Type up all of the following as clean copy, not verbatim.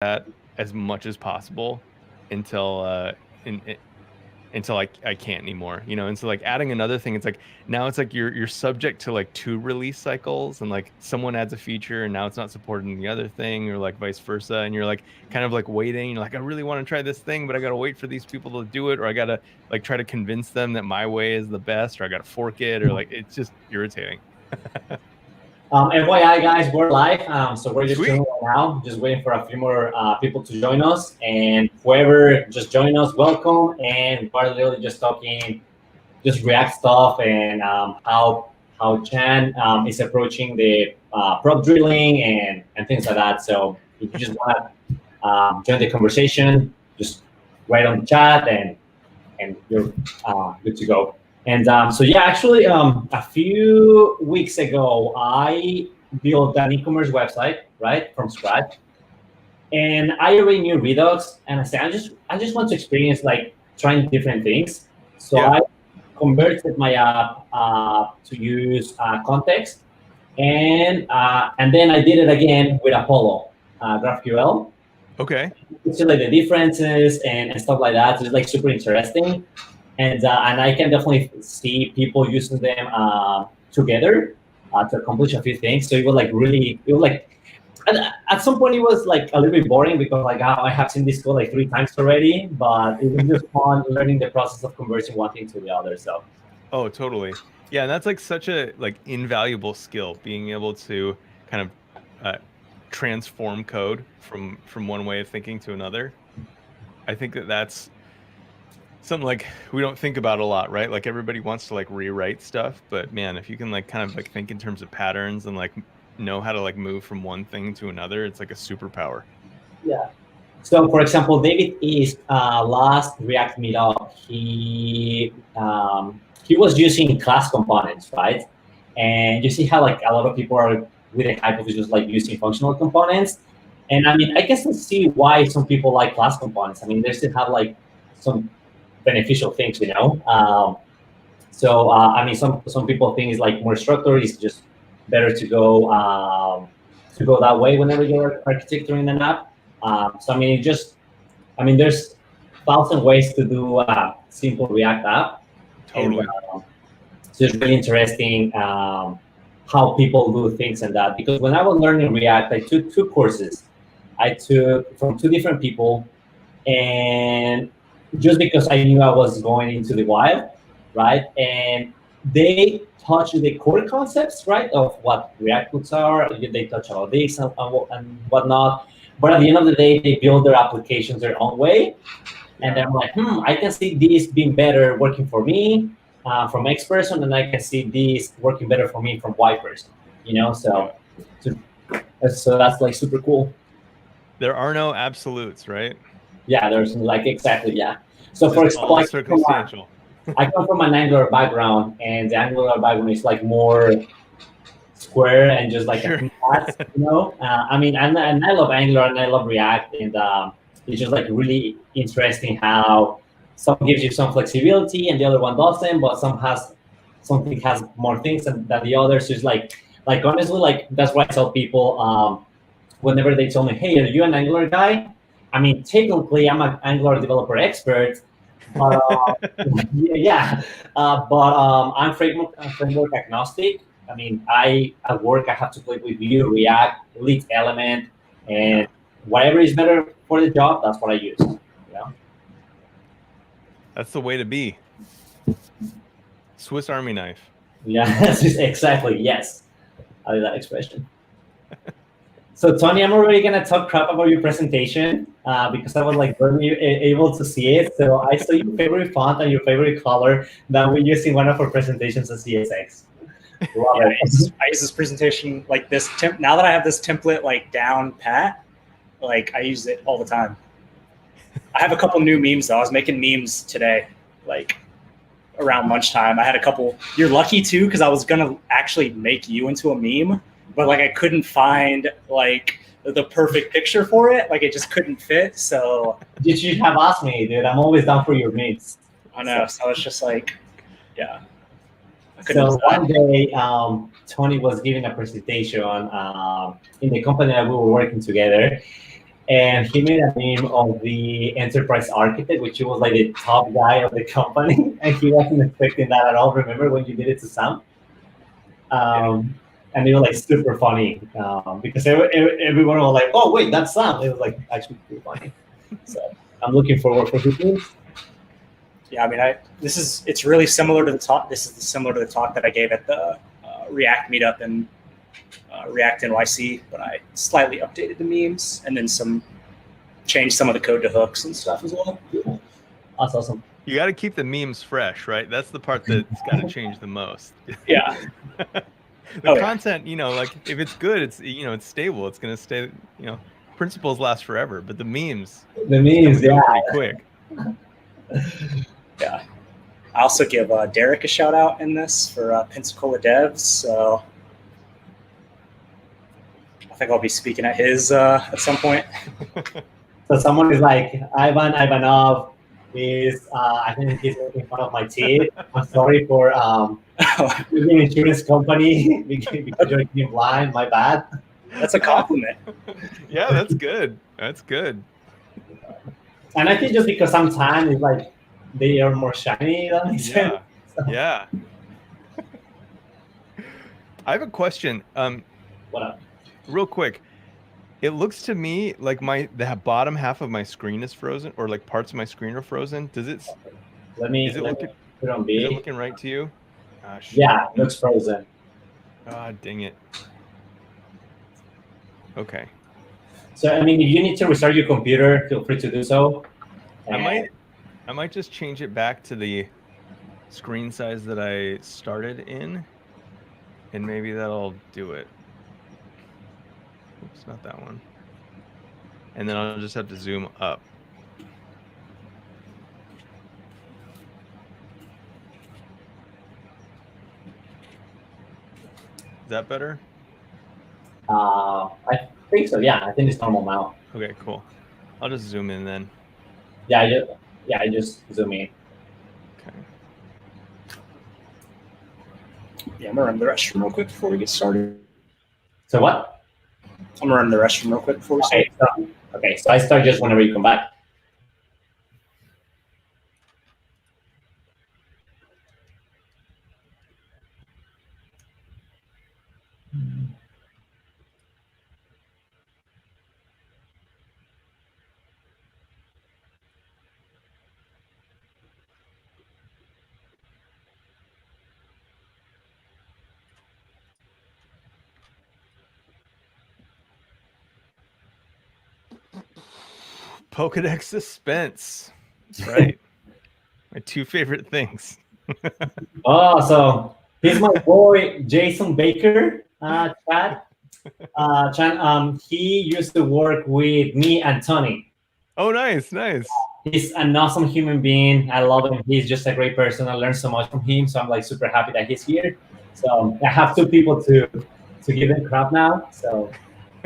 that as much as possible until until I can't anymore, you know. And so like adding another thing, it's like now it's like you're subject to like two release cycles, and like someone adds a feature and now it's not supported in the other thing, or like vice versa, and you're like kind of like waiting. You're like, I really want to try this thing, but I gotta wait for these people to do it, or I gotta like try to convince them that my way is the best, or I gotta fork it, or like it's just irritating. FYI, guys, we're live. So we're just Sweet. chilling right now, just waiting for a few more people to join us. And whoever just joined us, welcome. And we're literally just talking, just React stuff, and how Chan is approaching the prop drilling and things like that. So if you just want to join the conversation, just write on the chat, and you're good to go. And so yeah, actually, a few weeks ago, I built an e-commerce website, right, from scratch. And I already knew Redux, and I said, I just want to experience like trying different things. So Yeah. I converted my app to use context, and then I did it again with Apollo GraphQL. Okay. See like the differences and stuff like that. So it's like super interesting, and I can definitely see people using them together to accomplish a few things. So it was like really, it was like at some point it was like a little bit boring because like I have seen this code like 3 times already, but it was just fun learning the process of converting one thing to the other. So Oh, totally. Yeah, and that's like such a like invaluable skill, being able to kind of transform code from one way of thinking to another. I think that that's something like we don't think about a lot, right? Like everybody wants to like rewrite stuff, but man, if you can like kind of like think in terms of patterns and like know how to like move from one thing to another, it's like a superpower. yeah. So for example, David is last React Meetup. He was using class components, right? And you see how like a lot of people are with the hype of just like using functional components. And I mean, I guess I see why some people like class components. I mean, they still have like some beneficial things, you know. So I mean, some people think it's like more structured. It's just better to go that way whenever you're architecturing an app. So I mean, I mean, there's 1,000 ways to do a simple React app, and Totally. so it's really interesting how people do things and that. Because when I was learning React, I took 2 courses. I took from 2 different people, and just because I knew I was going into the wild, right? And they touch the core concepts, right, of what React hooks are. They touch about this and whatnot. But at the end of the day, they build their applications their own way. And Yeah. I'm like, I can see this being better working for me from X person, and I can see this working better for me from Y person. You know, Yeah. so, so that's like super cool. There are no absolutes, right? Yeah, there's like exactly, yeah. So It's for just example, all circumstantial. I come from an Angular background, and the Angular background is like more square and just like a Sure. few paths, you know. I mean, and I love Angular and I love React, and it's just like really interesting how some gives you some flexibility and the other one doesn't, but something has more things than the others. So it's like honestly, like that's why I tell people whenever they tell me, "Hey, are you an Angular guy?" I mean, technically, I'm an Angular developer expert, but yeah, but I'm framework agnostic. I mean, at work I have to play with Vue, React, Elite Element, and Yeah. whatever is better for the job, that's what I use. You know? That's the way to be. Swiss Army knife. Yeah, exactly. Yes, I like that expression. So Tony, I'm already gonna talk crap about your presentation because I was like barely able to see it. So I saw your favorite font and your favorite color that we used in one of our presentations at CSX. Love Yeah, it. I use this presentation like this. Now that I have this template like down pat, like I use it all the time. I have a couple new memes though. I was making memes today, like around lunchtime. I had a couple. You're lucky too, because I was gonna actually make you into a meme, but like I couldn't find like the perfect picture for it. Like it just couldn't fit. So You should have asked me, dude. I'm always down for your meets. I know. So it's just like, yeah. I So couldn't one decide. day, Tony was giving a presentation in the company that we were working together, and he made a meme of the enterprise architect, which was like the top guy of the company, and he wasn't expecting that at all. Remember when you did it to Sam? And it was like super funny because everyone was like, "Oh wait, that's Sam." It was like actually pretty funny. So I'm looking forward for his memes. Yeah, I mean, it's really similar to the talk. This is similar to the talk that I gave at the React Meetup in React NYC, but I slightly updated the memes and then changed some of the code to hooks and stuff as well. That's awesome. You got to keep the memes fresh, right? That's the part that's got to change the most. Yeah. The content, like if it's good, it's it's stable. It's gonna stay. Principles last forever, but the memes, yeah, pretty quick. Yeah. I also give Derek a shout out in this for Pensacola Devs. So I think I'll be speaking at his at some point. So someone is like, Ivan Ivanov is, I think he's making fun of my teeth. I'm sorry for using insurance company because you're being blind. My bad. That's a compliment. Yeah, that's good. That's good. And I think just because I'm tan, it's like they are more shiny. That makes sense. Yeah. I have a question. What up? Real quick. It looks to me like the bottom half of my screen is frozen, or like parts of my screen are frozen. Does it? Let me put it on B. Is it looking right to you? Yeah, it looks frozen. Ah, dang it. Okay. So I mean, if you need to restart your computer, feel free to do so. I might just change it back to the screen size that I started in, and maybe that'll do it. Oops, not that one. And then I'll just have to zoom up. Is that better? I think so. Yeah, I think it's normal now. Okay, cool. I'll just zoom in then. Yeah, I just zoom in. Okay. Yeah, I'm gonna run the restroom real quick before we get started. So what? I'm gonna run the restroom real quick before we start. Okay, so I start just whenever you come back. Pokedex Suspense. That's right. My two favorite things. Oh, so he's my boy Jason Baker, Chad. Chan, he used to work with me and Tony. Oh, nice. He's an awesome human being. I love him. He's just a great person. I learned so much from him, so I'm like super happy that he's here. So I have two people to give him crap now. So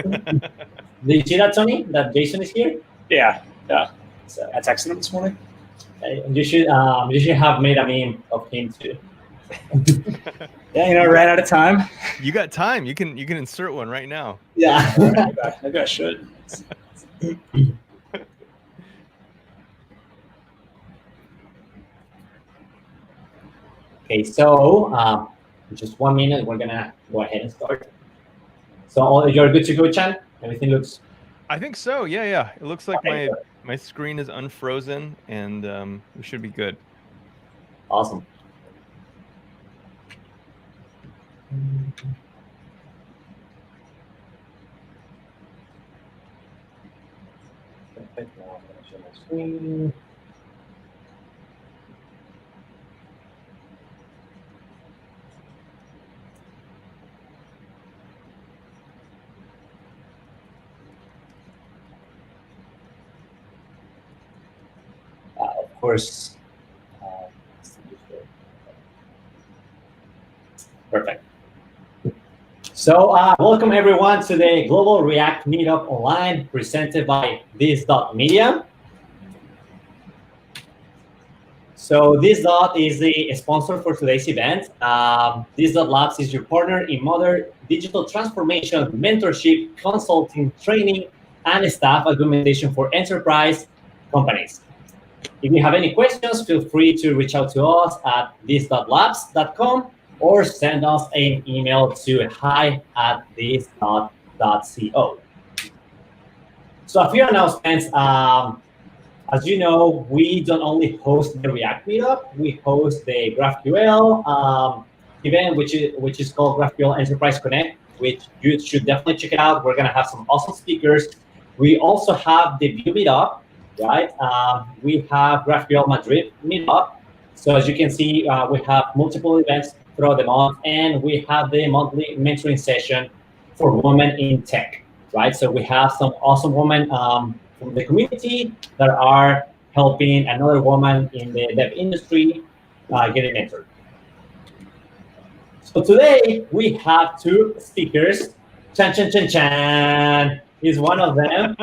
did you see that, Tony? That Jason is here? Yeah. So I texted him this morning. You should have made a meme of him too. Yeah, I ran out of time. You got time. You can insert one right now. Yeah. Maybe I should. Okay, so just 1 minute. We're gonna go ahead and start. So you're good to go, Chan? Everything looks. I think so. Yeah. It looks like Okay, my screen is unfrozen, and we should be good. Awesome. Perfect. Now I'm gonna share my screen. Of course. Perfect. So welcome everyone to the Global React Meetup Online presented by This.media. So This.Labs is the sponsor for today's event. This.Labs is your partner in modern digital transformation, mentorship, consulting, training, and staff augmentation for enterprise companies. If you have any questions, feel free to reach out to us at this.labs.com or send us an email to hi@this.co. So a few announcements. As you know, we don't only host the React Meetup, we host the GraphQL event, which is called GraphQL Enterprise Connect, which you should definitely check it out. We're gonna have some awesome speakers. We also have the Vue Meetup, right? We have GraphQL Madrid Meetup. So as you can see, we have multiple events throughout the month, and we have the monthly mentoring session for women in tech, right? So we have some awesome women from the community that are helping another woman in the dev industry get a mentor. So today we have two speakers. Chan is one of them.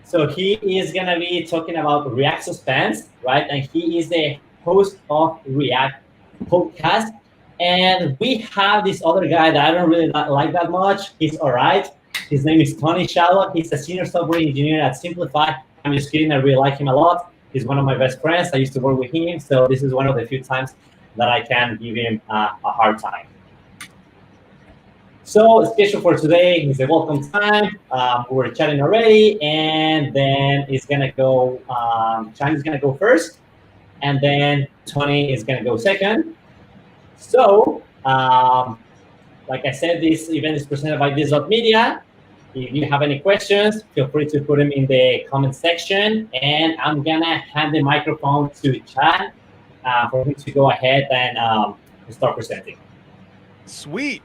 So he is gonna be talking about React Suspense, right? And he is the host of React podcast. And we have this other guy that I don't really like that much. He's all right. His name is Tony Scialo. He's a senior software engineer at Simplify. I'm just kidding. I really like him a lot. He's one of my best friends. I used to work with him. So this is one of the few times that I can give him a hard time. So schedule for today is a welcome time. We were chatting already, and then it's gonna go. Chan is gonna go first, and then Tony is gonna go second. So, like I said, this event is presented by This.media. If you have any questions, feel free to put them in the comment section, and I'm gonna hand the microphone to Chan for him to go ahead and start presenting. Sweet.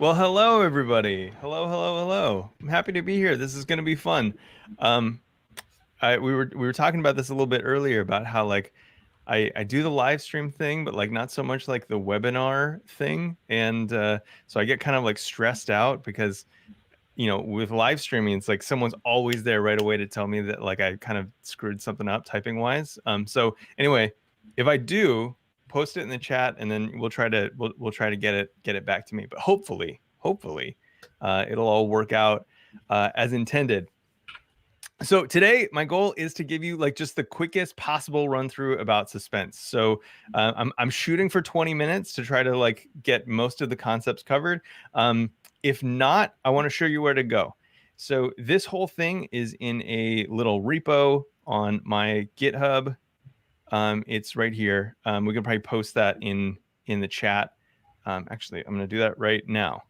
Well, hello, everybody. Hello. I'm happy to be here. This is going to be fun. We were talking about this a little bit earlier about how like I do the live stream thing, but like not so much like the webinar thing. And so I get kind of like stressed out because, you know, with live streaming, it's like someone's always there right away to tell me that like I kind of screwed something up typing wise. So anyway, if I do, post it in the chat, and then we'll try to get it back to me. But hopefully, it'll all work out as intended. So today, my goal is to give you like just the quickest possible run through about Suspense. So I'm shooting for 20 minutes to try to like get most of the concepts covered. If not, I want to show you where to go. So this whole thing is in a little repo on my GitHub. It's right here. We can probably post that in the chat. Actually, I'm going to do that right now.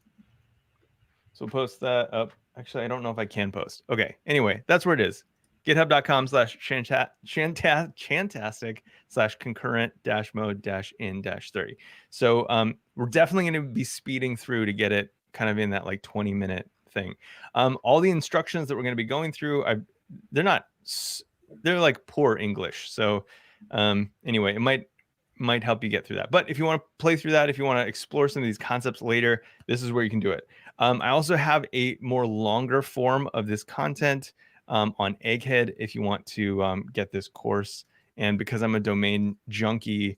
So post that up. Actually, I don't know if I can post. Okay. Anyway, that's where it is. GitHub.com/chantastic/concurrent-mode-in-30. So we're definitely going to be speeding through to get it kind of in that like 20-minute thing. All the instructions that we're going to be going through, they're like poor English. So anyway, it might help you get through that. But if you want to play through that, if you want to explore some of these concepts later, this is where you can do it. I also have a more longer form of this content on Egghead if you want to get this course. And because I'm a domain junkie,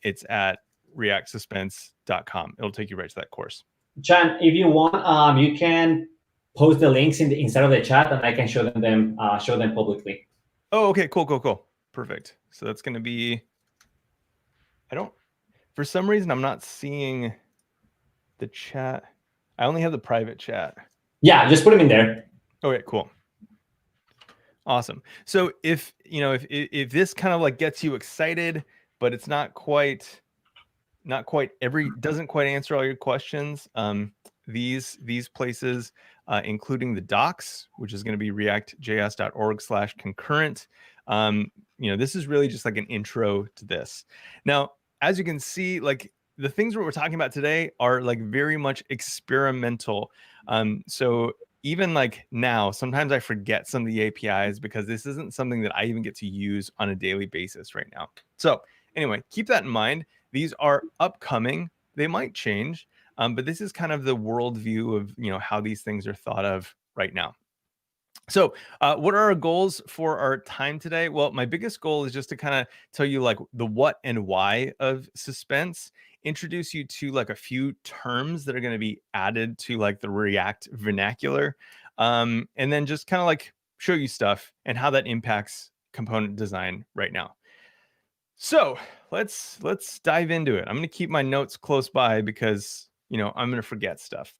it's at reactsuspense.com. It'll take you right to that course. Chan, if you want, you can post the links inside of the chat, and I can show them publicly. Oh, okay, cool. Perfect. So that's going to be, for some reason, I'm not seeing the chat. I only have the private chat. Yeah, just put them in there. Okay, cool. Awesome. So if this kind of like gets you excited, but it's not quite doesn't quite answer all your questions, these places, including the docs, which is going to be reactjs.org/concurrent. This is really just like an intro to this. Now, as you can see, like the things that we're talking about today are like very much experimental. So even like now, sometimes I forget some of the APIs because this isn't something that I even get to use on a daily basis right now. So anyway, keep that in mind. These are upcoming. They might change, but this is kind of the worldview of how these things are thought of right now. So what are our goals for our time today? Well, my biggest goal is just to kind of tell you like the what and why of Suspense, introduce you to like a few terms that are going to be added to like the React vernacular, and then just kind of like show you stuff and how that impacts component design right now. So let's dive into it. I'm going to keep my notes close by because, you know, I'm going to forget stuff.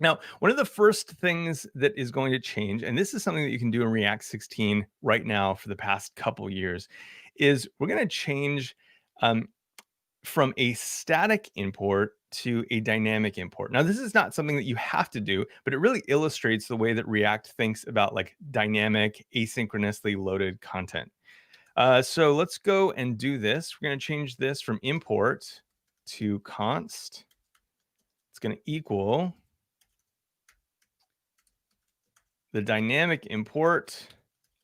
Now, one of the first things that is going to change, and this is something that you can do in React 16 right now for the past couple years, is we're going to change from a static import to a dynamic import. Now, this is not something that you have to do, but it really illustrates the way that React thinks about like dynamic, asynchronously loaded content. So let's go and do this. We're going to change this from import to const. It's going to equal the dynamic import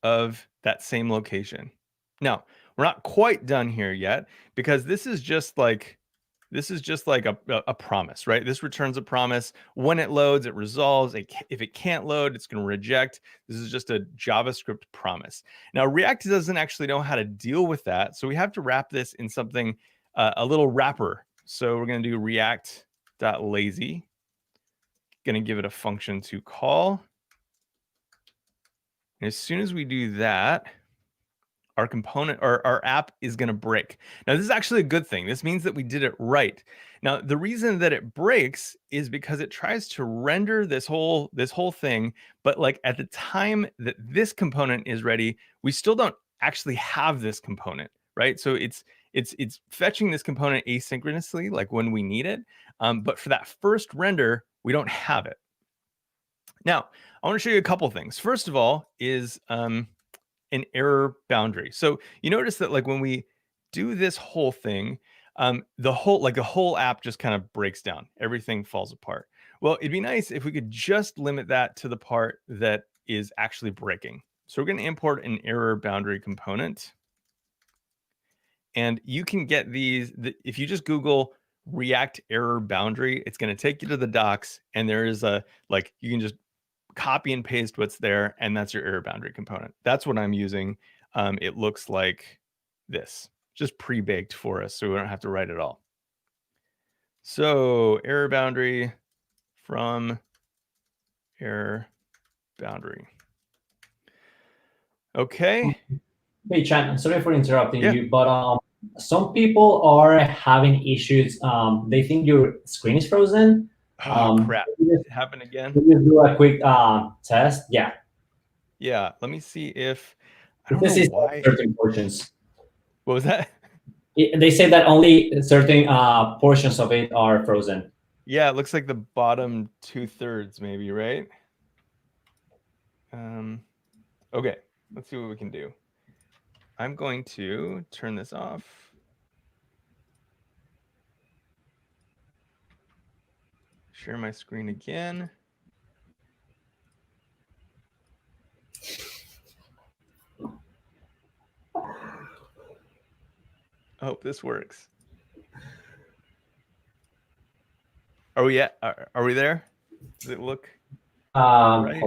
of that same location. Now, we're not quite done here yet because this is just like a promise, right? This returns a promise. When it loads, it resolves. If it can't load, it's going to reject. This is just a JavaScript promise. Now, React doesn't actually know how to deal with that, so we have to wrap this in something, a little wrapper. So we're going to do react.lazy. Going to give it a function to call. And as soon as we do that, our component or our app is going to break. Now, this is actually a good thing. This means that we did it right. Now, the reason that it breaks is because it tries to render this whole thing, but like at the time that this component is ready, we still don't actually have this component, right? So it's fetching this component asynchronously, like when we need it. But for that first render, we don't have it. Now, I want to show you a couple things. First of all is an error boundary. So you notice that like when we do this whole thing, the whole app just kind of breaks down. Everything falls apart. Well, it'd be nice if we could just limit that to the part that is actually breaking. So we're going to import an error boundary component. And you can get these, if you just Google React error boundary, it's going to take you to the docs, and there is you can just copy and paste what's there, and that's your error boundary component. That's what I'm using. It looks like this, just pre-baked for us, so we don't have to write it all. So error boundary from error boundary. Okay. Hey, Chan, sorry for interrupting you, but some people are having issues. They think your screen is frozen. Crap. Did it happen again? Can you do a quick test? Yeah. Yeah, let me see if, I don't This know is why. certain portions. What was that? They say that only certain portions of it are frozen. Yeah, it looks like the bottom 2/3 maybe, right? Okay, let's see what we can do. I'm going to turn this off. Share my screen again. I hope this works. Are we at? Are we there? Does it look right?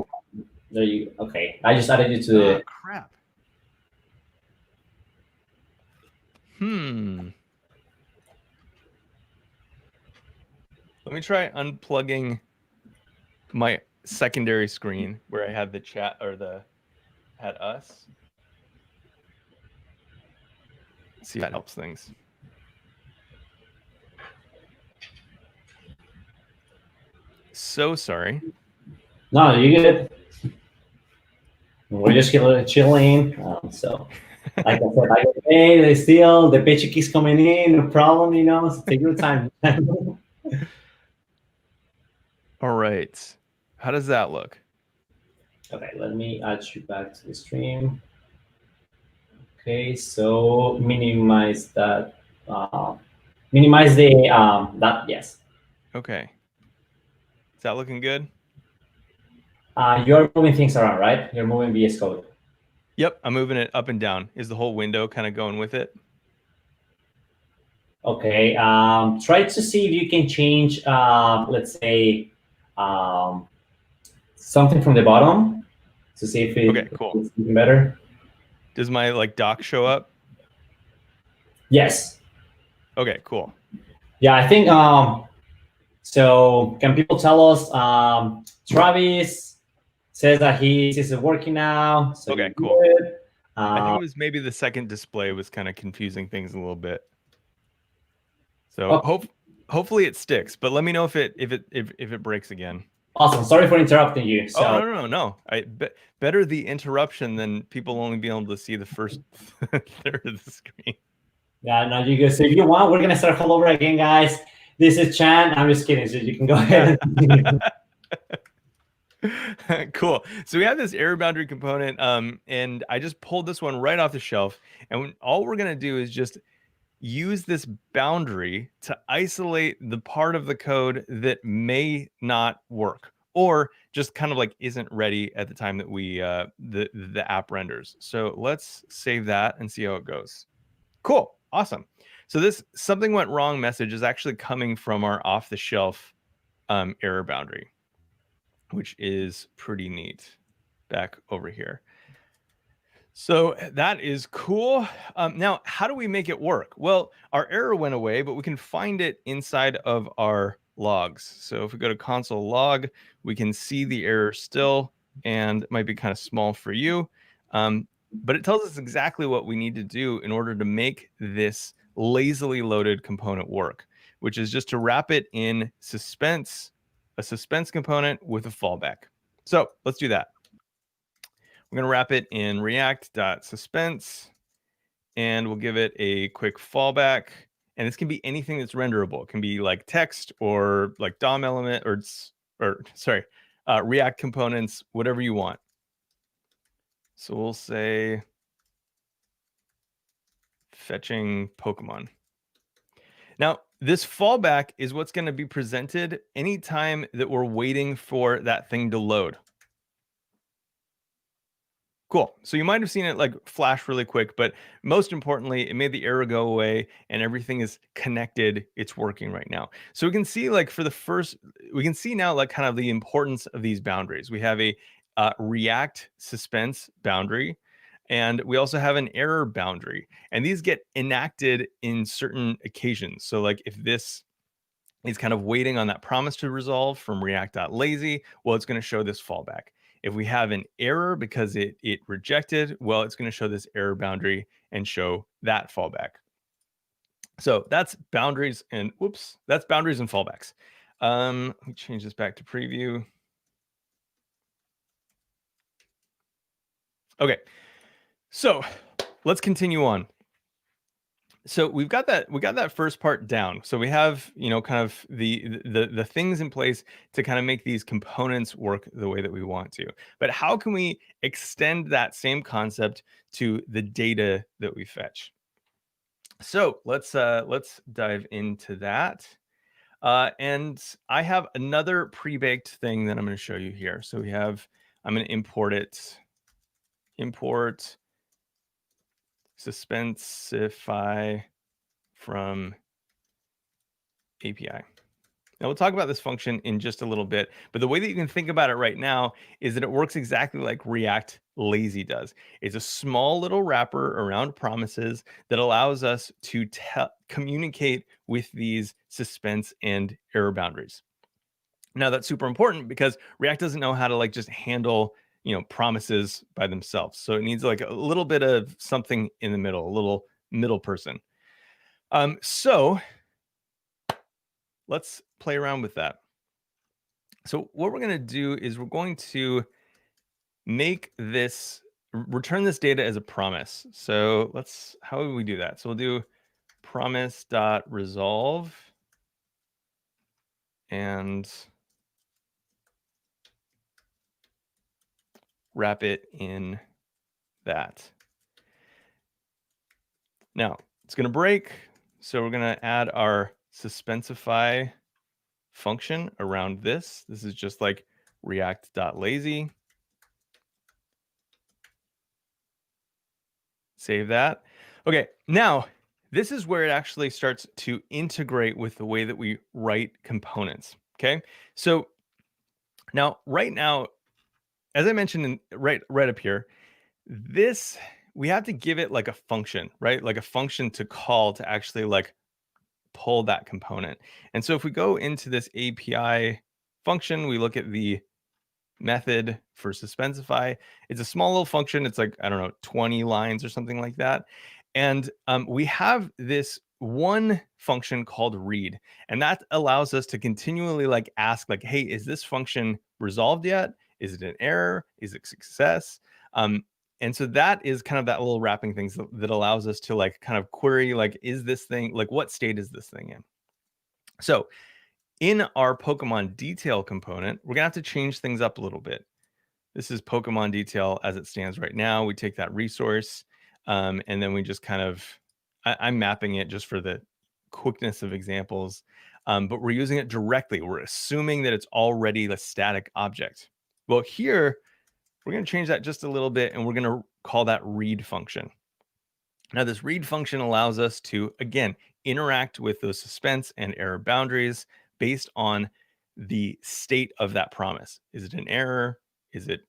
There you. Okay, I just added you to the. Crap. Let me try unplugging my secondary screen where I had the chat or had us. Let's see if that helps things. So sorry. No, you good. We're just chilling. So, like I said, hey, the paycheck keeps coming in, no problem, you know. So take your time. All right. How does that look? Okay, let me add you back to the stream. Okay, so minimize that. Minimize the that. Yes. Okay. Is that looking good? You're moving things around, right? You're moving VS Code. Yep, I'm moving it up and down. Is the whole window kind of going with it? Okay. Try to see if you can change, let's say, something from the bottom to see if Okay, cool. it's even better. Does my doc show up? Yes. Okay, cool. Yeah, I think. So can people tell us, Travis? Says that he sees it working now. So Okay, you're cool. good. I think it was maybe the second display was kind of confusing things a little bit. So hopefully it sticks, but let me know if it breaks again. Awesome. Sorry for interrupting you. So, Oh, no. Better the interruption than people only being able to see the first third of the screen. Yeah, no, you guys. So if you want, we're gonna start all over again, guys. This is Chan. I'm just kidding. So you can go ahead. Cool. So we have this error boundary component, and I just pulled this one right off the shelf. And all we're gonna do is just use this boundary to isolate the part of the code that may not work, or just kind of like isn't ready at the time that we the app renders. So let's save that and see how it goes. Cool. Awesome. So this something went wrong message is actually coming from our off-the-shelf error boundary, which is pretty neat. Back over here. So that is cool. Now, how do we make it work? Well, our error went away, but we can find it inside of our logs. So if we go to console log, we can see the error still, and it might be kind of small for you. But it tells us exactly what we need to do in order to make this lazily loaded component work, which is just to wrap it in suspense, a suspense component with a fallback. So let's do that. We're going to wrap it in react.suspense, and we'll give it a quick fallback. And this can be anything that's renderable. It can be like text or like DOM element or sorry, React components, whatever you want. So we'll say fetching Pokemon. Now, this fallback is what's going to be presented anytime that we're waiting for that thing to load. Cool. So you might have seen it like flash really quick, but most importantly, it made the error go away and everything is connected. It's working right now. So we can see like we can see now like kind of the importance of these boundaries. We have a React Suspense boundary, and we also have an error boundary, and these get enacted in certain occasions. So like if this is kind of waiting on that promise to resolve from react.lazy, well, it's going to show this fallback. If we have an error because it rejected, well, it's going to show this error boundary and show that fallback. So that's boundaries and that's boundaries and fallbacks. Let me change this back to preview. Okay, so let's continue on. So we got that first part down. So we have, kind of the things in place to kind of make these components work the way that we want to. But how can we extend that same concept to the data that we fetch? So let's dive into that. And I have another pre-baked thing that I'm going to show you here. So I'm going to import it. Import Suspensify from API. Now we'll talk about this function in just a little bit, but the way that you can think about it right now is that it works exactly like React Lazy does. It's a small little wrapper around promises that allows us to communicate with these suspense and error boundaries. Now that's super important because React doesn't know how to like just handle promises by themselves. So it needs like a little bit of something in the middle, a little middle person. So let's play around with that. So what we're going to do is we're going to return this data as a promise. So how would we do that? So we'll do promise.resolve and wrap it in that. Now it's going to break. So we're going to add our Suspensify function around this. This is just like react.lazy. Save that. Okay, now this is where it actually starts to integrate with the way that we write components. Okay, so now right now, as I mentioned right up here, we have to give it like a function, right? Like a function to call to actually like pull that component. And so if we go into this API function, we look at the method for Suspensify. It's a small little function. It's like, I don't know, 20 lines or something like that. And we have this one function called read, and that allows us to continually like ask like, hey, is this function resolved yet? Is it an error? Is it success? And so that is kind of that little wrapping things that allows us to like kind of query, like, is this thing, like what state is this thing in? So in our Pokemon detail component, we're gonna have to change things up a little bit. This is Pokemon detail as it stands right now. We take that resource and then we just kind of, I'm mapping it just for the quickness of examples, but we're using it directly. We're assuming that it's already a static object. Well, here, we're going to change that just a little bit, and we're going to call that read function. Now, this read function allows us to, again, interact with those suspense and error boundaries based on the state of that promise. Is it an error? Is it,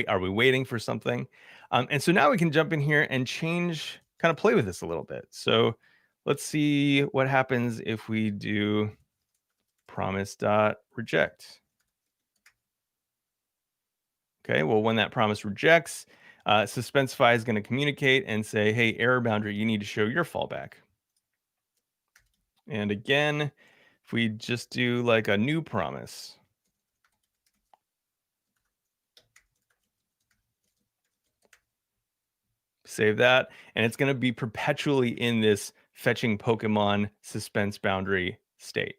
are we waiting for something? And so now we can jump in here and change, kind of play with this a little bit. So let's see what happens if we do promise.reject. Okay, well, when that promise rejects, Suspensify is going to communicate and say, hey, error boundary, you need to show your fallback. And again, if we just do like a new promise, save that, and it's going to be perpetually in this fetching Pokemon suspense boundary state.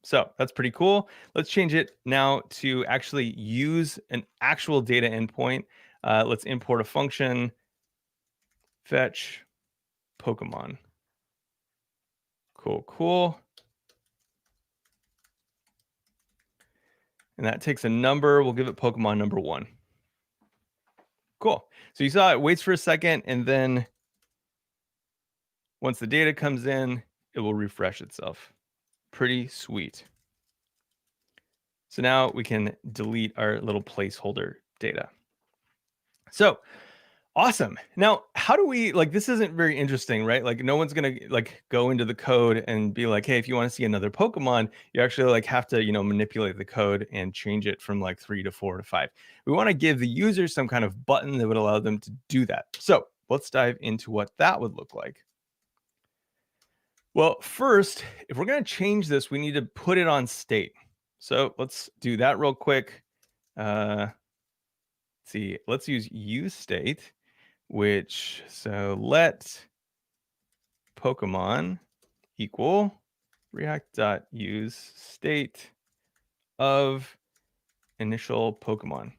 So that's pretty cool. Let's change it now to actually use an actual data endpoint. Let's import a function, fetch Pokemon. Cool. And that takes a number. We'll give it Pokemon number 1. Cool. So you saw it waits for a second, and then once the data comes in, it will refresh itself. Pretty sweet. So now we can delete our little placeholder data. So awesome. Now, how do we, like, this isn't very interesting, right? Like, no one's going to like go into the code and be like, hey, if you want to see another Pokemon, you actually like have to, manipulate the code and change it from like 3 to 4 to 5. We want to give the user some kind of button that would allow them to do that. So let's dive into what that would look like. Well, first, if we're going to change this, we need to put it on state. So let's do that real quick. Let's see, let's use useState, so let Pokemon equal React.useState of initial Pokemon.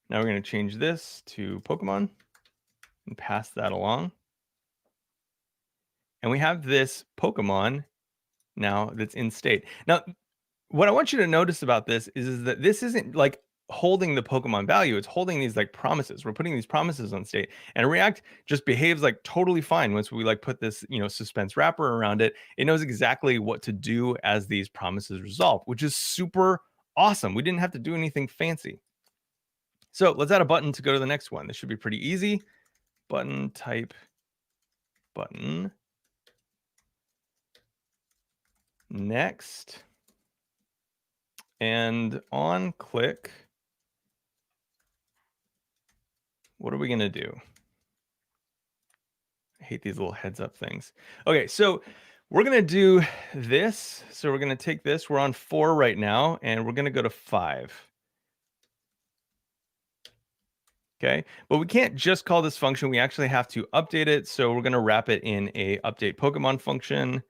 Now we're going to change this to Pokemon and pass that along. And we have this Pokemon now that's in state. Now, what I want you to notice about this is that this isn't like holding the Pokemon value. It's holding these like promises. We're putting these promises on state, and React just behaves like totally fine once we like put this, suspense wrapper around it. It knows exactly what to do as these promises resolve, which is super awesome. We didn't have to do anything fancy. So let's add a button to go to the next one. This should be pretty easy. Button type button. Next. And on click, what are we going to do? I hate these little heads up things. Okay, so we're going to do this. So we're going to take this. We're on 4 right now, and we're going to go to 5. Okay, but we can't just call this function. We actually have to update it. So we're going to wrap it in a update Pokemon function.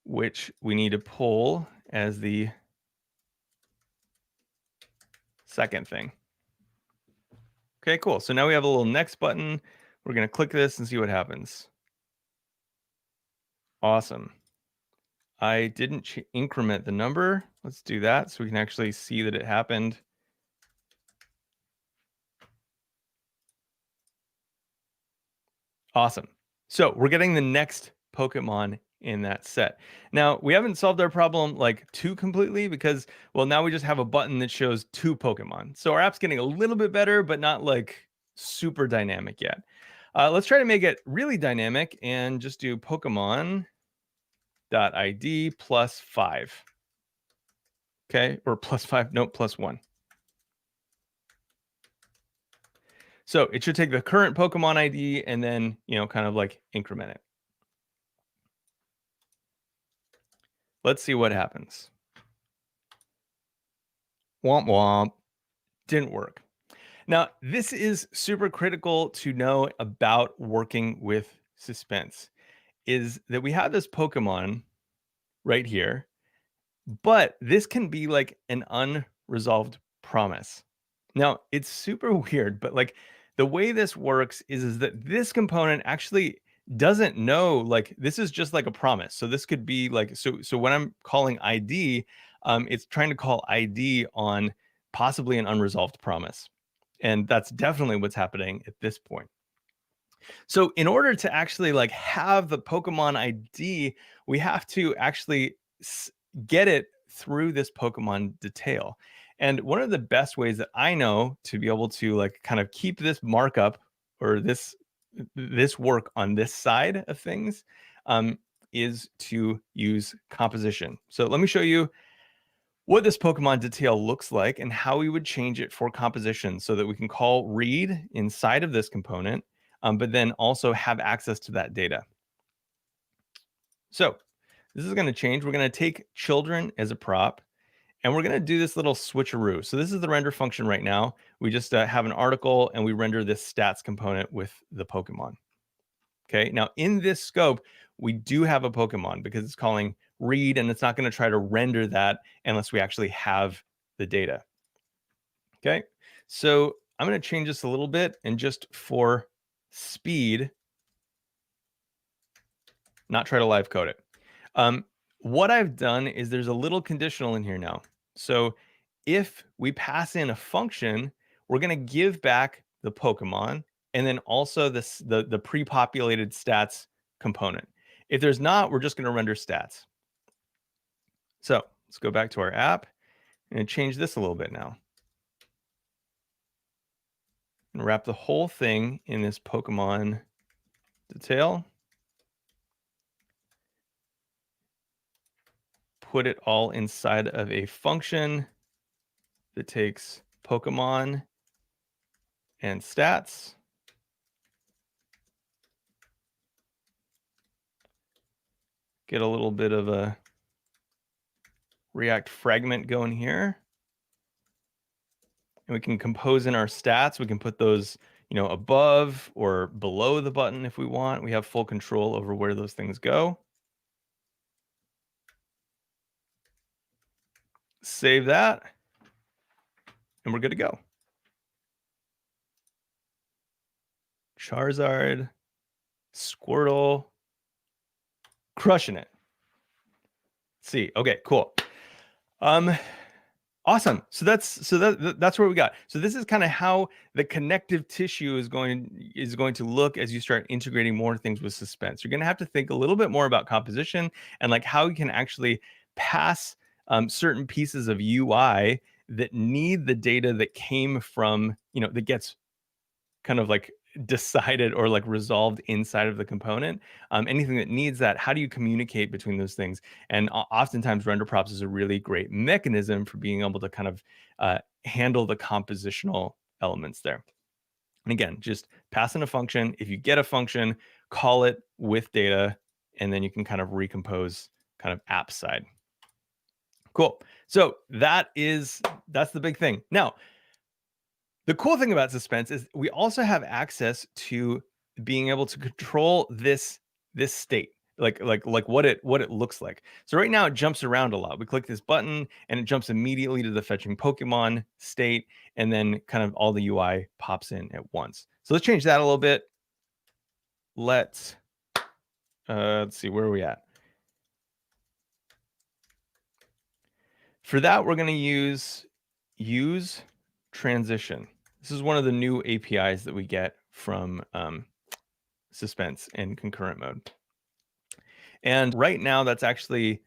Which we need to pull as the second thing. Okay, cool. So now we have a little next button. We're going to click this and see what happens. Awesome. I didn't increment the number. Let's do that so we can actually see that it happened. Awesome. So we're getting the next Pokemon in that set. Now, we haven't solved our problem like too completely because, well, now we just have a button that shows 2 Pokemon. So our app's getting a little bit better, but not like super dynamic yet. Let's try to make it really dynamic and just do Pokemon.id +5. Okay, or +5, no, +1. So it should take the current Pokemon ID and then, kind of like increment it. Let's see what happens. Womp womp. Didn't work. Now, this is super critical to know about working with Suspense, is that we have this Pokemon right here, but this can be like an unresolved promise. Now, it's super weird, but like the way this works is that this component actually doesn't know, like this is just like a promise. So this could be like, so when I'm calling ID, it's trying to call ID on possibly an unresolved promise. And that's definitely what's happening at this point. So in order to actually like have the Pokemon ID, we have to actually get it through this Pokemon detail. And one of the best ways that I know to be able to like kind of keep this markup or this work on this side of things is to use composition. So let me show you what this Pokemon detail looks like and how we would change it for composition so that we can call read inside of this component, but then also have access to that data. So this is going to change. We're going to take children as a prop, and we're going to do this little switcheroo. So this is the render function right now. We just have an article, and we render this stats component with the Pokemon. Okay, now in this scope, we do have a Pokemon because it's calling read, and it's not going to try to render that unless we actually have the data. Okay, so I'm going to change this a little bit, and just for speed, not try to live code it. What I've done is there's a little conditional in here now. So if we pass in a function, we're going to give back the Pokemon and then also the pre-populated stats component. If there's not, we're just going to render stats. So let's go back to our app and change this a little bit now. And wrap the whole thing in this Pokemon detail. Put it all inside of a function that takes Pokemon and stats. Get a little bit of a React fragment going here. And we can compose in our stats. We can put those, above or below the button if we want. We have full control over where those things go. Save that. And we're good to go. Charizard, Squirtle, crushing it. Let's see. Okay, cool. Awesome. So that's where we got. So this is kind of how the connective tissue is going to look as you start integrating more things with Suspense. You're going to have to think a little bit more about composition and like how you can actually pass certain pieces of UI that need the data that came from, that gets kind of like decided or like resolved inside of the component. Anything that needs that, how do you communicate between those things? And oftentimes render props is a really great mechanism for being able to kind of handle the compositional elements there. And again, just pass in a function. If you get a function, call it with data, and then you can kind of recompose kind of app side. Cool. So that's the big thing. Now, the cool thing about Suspense is we also have access to being able to control this state, like what it looks like. So right now it jumps around a lot. We click this button and it jumps immediately to the fetching Pokemon state, and then kind of all the UI pops in at once. So let's change that a little bit. Let's see, where are we at? For that, we're going to use transition. This is one of the new APIs that we get from Suspense in concurrent mode. And right now that's actually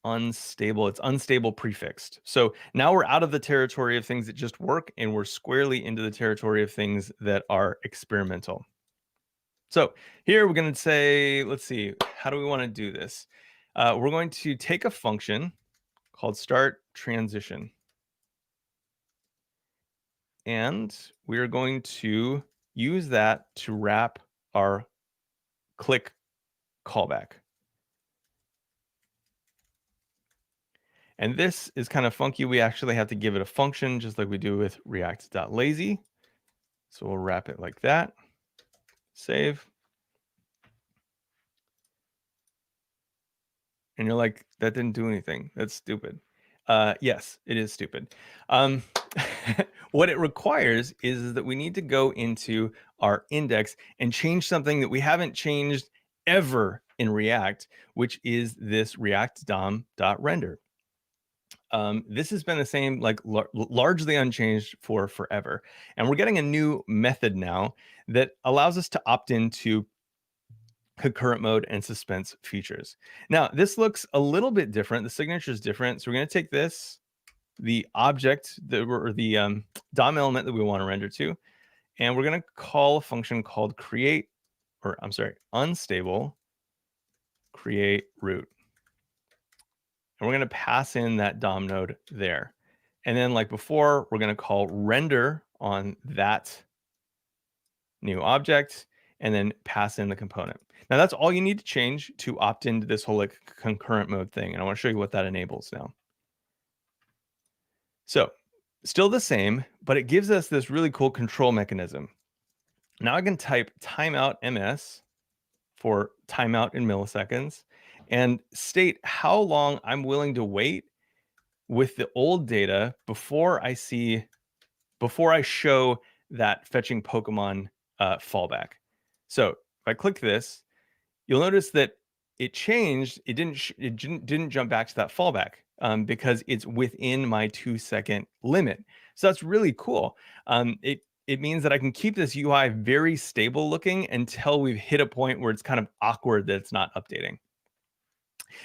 unstable. It's unstable prefixed. So now we're out of the territory of things that just work, and we're squarely into the territory of things that are experimental. So here we're going to say, let's see, how do we want to do this? We're going to take a function called start transition. And we're going to use that to wrap our click callback. And this is kind of funky. We actually have to give it a function just like we do with react.lazy. So we'll wrap it like that. Save. And you're like, that didn't do anything. That's stupid. Yes, it is stupid. What it requires is that we need to go into our index and change something that we haven't changed ever in React, which is this React DOM.render. This has been the same, like largely unchanged for forever. And we're getting a new method now that allows us to opt into concurrent mode and suspense features. Now, this looks a little bit different. The signature is different. So we're going to take this, the object that or the DOM element that we want to render to, and we're going to call a function called unstable create root. And we're going to pass in that DOM node there. And then like before, we're going to call render on that new object and then pass in the component. Now that's all you need to change to opt into this whole like concurrent mode thing. And I want to show you what that enables now. So still the same, but it gives us this really cool control mechanism. Now I can type timeout ms for timeout in milliseconds and state how long I'm willing to wait with the old data before I show that fetching Pokemon fallback. So if I click this, you'll notice that it changed. It didn't jump back to that fallback because it's within my 2-second limit. So that's really cool. It means that I can keep this UI very stable looking until we've hit a point where it's kind of awkward that it's not updating.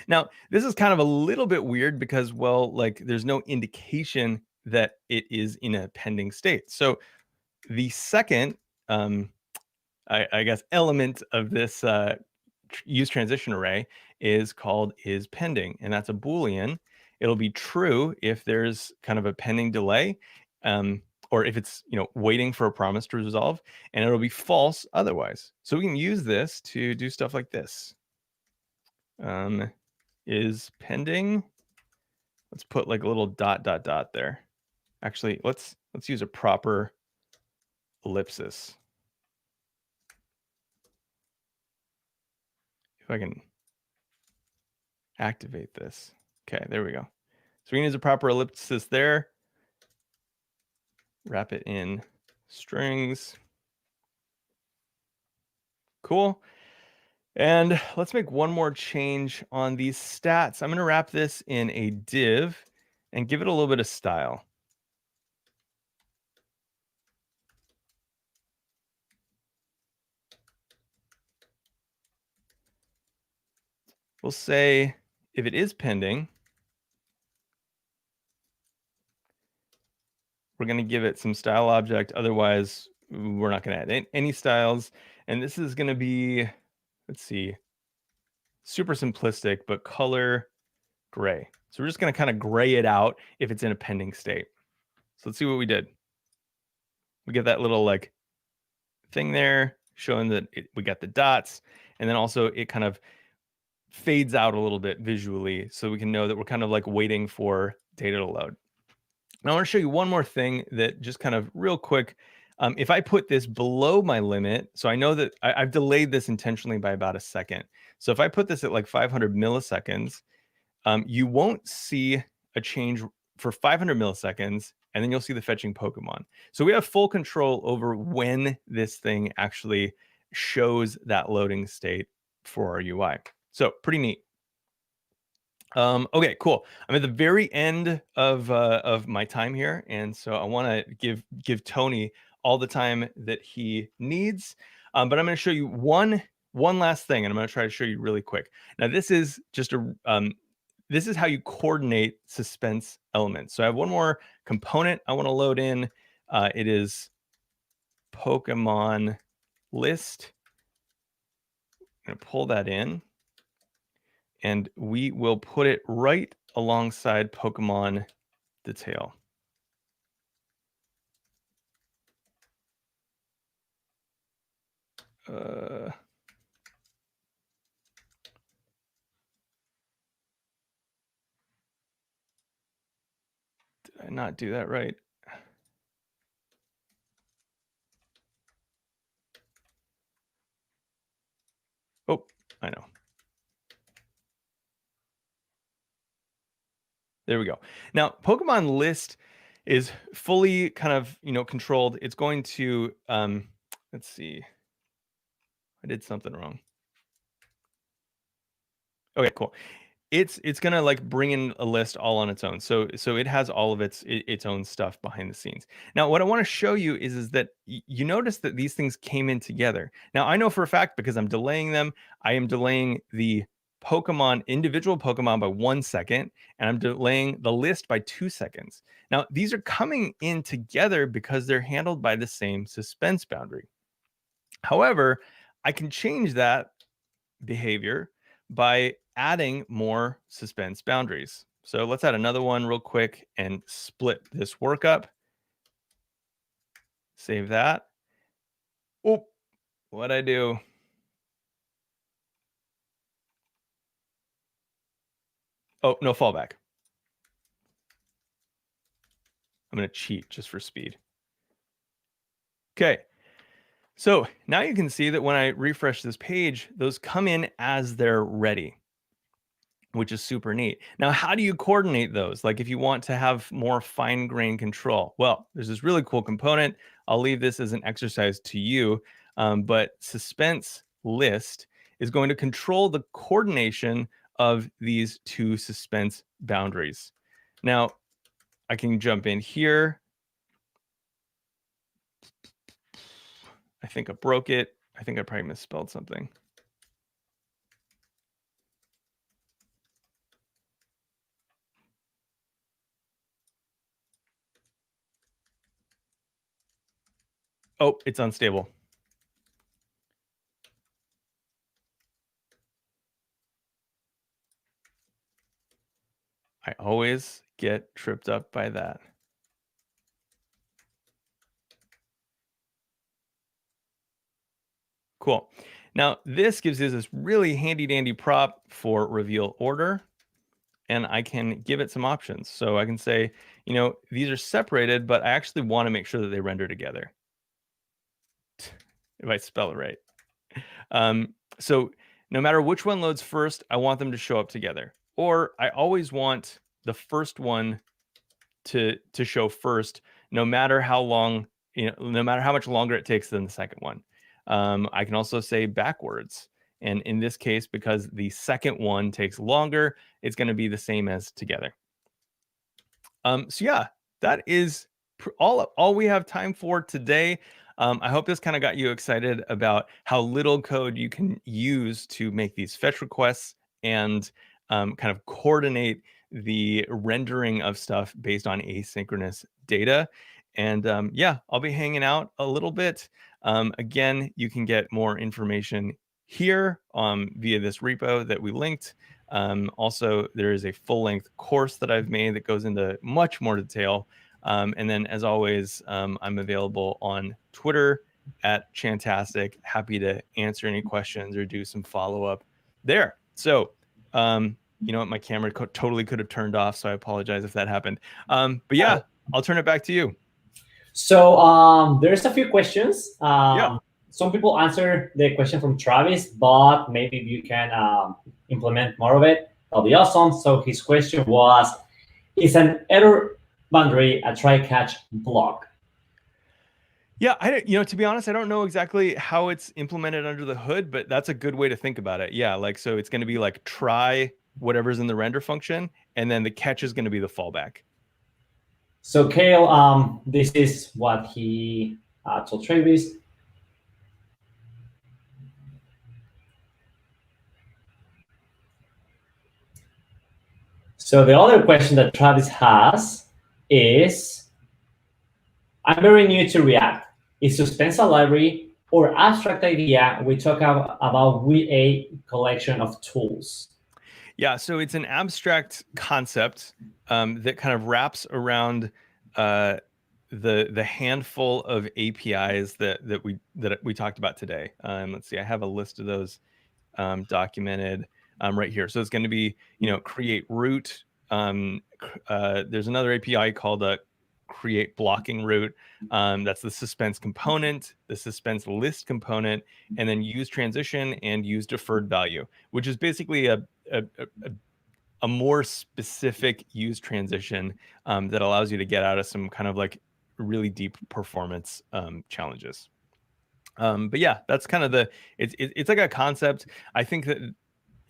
Now, this is kind of a little bit weird because, well, like there's no indication that it is in a pending state. So the second, I guess, element of this use transition array is called is pending, and that's a Boolean. It'll be true if there's kind of a pending delay, or if it's waiting for a promise to resolve, and it'll be false otherwise. So we can use this to do stuff like this. Is pending. Let's put like a little ... there. Actually, let's use a proper ellipsis. If I can activate this. Okay, there we go. So we can use a proper ellipsis there. Wrap it in strings. Cool. And let's make one more change on these stats. I'm going to wrap this in a div and give it a little bit of style. We'll say if it is pending, we're going to give it some style object. Otherwise, we're not going to add any styles. And this is going to be, let's see, super simplistic, but color gray. So we're just going to kind of gray it out if it's in a pending state. So let's see what we did. We get that little like thing there showing that we got the dots. And then also it kind of fades out a little bit visually so we can know that we're kind of like waiting for data to load. Now I want to show you one more thing that just kind of real quick. If I put this below my limit, so I know that I've delayed this intentionally by about a second. So if I put this at like 500 milliseconds, you won't see a change for 500 milliseconds, and then you'll see the fetching Pokemon. So we have full control over when this thing actually shows that loading state for our UI. So pretty neat. Okay, cool. I'm at the very end of my time here, and so I want to give Tony all the time that he needs. But I'm going to show you one last thing, and I'm going to try to show you really quick. Now, this is just this is how you coordinate suspense elements. So I have one more component I want to load in. It is Pokemon list going to pull that in, and we will put it right alongside Pokemon detail. Did I not do that right? Oh, I know. There we go. Now, Pokemon list is fully kind of, controlled. It's going to, let's see. I did something wrong. Okay, cool. It's gonna like bring in a list all on its own. So it has all of its own stuff behind the scenes. Now, what I want to show you is that you notice that these things came in together. Now, I know for a fact because I'm delaying them. I am delaying the individual Pokemon by 1 second, and I'm delaying the list by 2 seconds. Now, these are coming in together because they're handled by the same suspense boundary. However, I can change that behavior by adding more suspense boundaries. So let's add another one real quick and split this work up. Save that. Oh, what'd I do? Oh, no fallback. I'm going to cheat just for speed. Okay. So now you can see that when I refresh this page, those come in as they're ready, which is super neat. Now, how do you coordinate those? Like if you want to have more fine-grained control, well, there's this really cool component. I'll leave this as an exercise to you, but suspense list is going to control the coordination of these two suspense boundaries. Now, I can jump in here. I think I broke it. I think I probably misspelled something. Oh, it's unstable. I always get tripped up by that. Cool. Now, this gives us this really handy dandy prop for reveal order, and I can give it some options. So I can say, these are separated, but I actually want to make sure that they render together. If I spell it right. So no matter which one loads first, I want them to show up together. Or I always want the first one to show first, no matter how long, no matter how much longer it takes than the second one. I can also say backwards. And in this case, because the second one takes longer, it's going to be the same as together. So yeah, that is all we have time for today. I hope this kind of got you excited about how little code you can use to make these fetch requests and kind of coordinate the rendering of stuff based on asynchronous data. And yeah, I'll be hanging out a little bit. Again, you can get more information here via this repo that we linked. Also, there is a full-length course that I've made that goes into much more detail. And then, as always, I'm available on Twitter at Chantastic. Happy to answer any questions or do some follow-up there. So, you know what? My camera totally could have turned off, so I apologize if that happened. But yeah, I'll turn it back to you. So there's a few questions. Yeah. Some people answer the question from Travis, but maybe you can implement more of it. That'll be awesome. So his question was, is an error boundary a try-catch block? Yeah, to be honest, I don't know exactly how it's implemented under the hood, but that's a good way to think about it. Yeah, like, so it's going to be like try whatever's in the render function, and then the catch is going to be the fallback. So Kale, this is what he told Travis. So the other question that Travis has is, I'm very new to React. Is Suspense a library or abstract idea, we talk about a collection of tools. Yeah, so it's an abstract concept that kind of wraps around the handful of APIs that we talked about today. Let's see, I have a list of those documented right here. So it's going to be, create route. There's another API called create blocking route. That's the suspense component, the suspense list component, and then use transition and use deferred value, which is basically a more specific use transition that allows you to get out of some kind of like really deep performance challenges. But yeah, that's kind of it's like a concept. I think that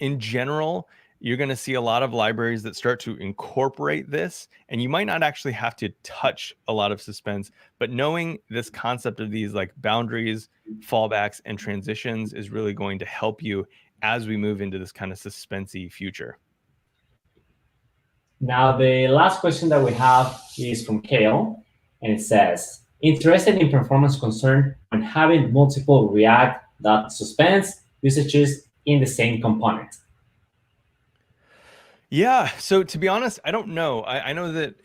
in general, you're going to see a lot of libraries that start to incorporate this, and you might not actually have to touch a lot of suspense, but knowing this concept of these like boundaries, fallbacks, and transitions is really going to help you as we move into this kind of suspensey future. Now, the last question that we have is from Kale, and it says, interested in performance concern when having multiple React.suspense usages in the same component? Yeah, so to be honest, I don't know. I know that,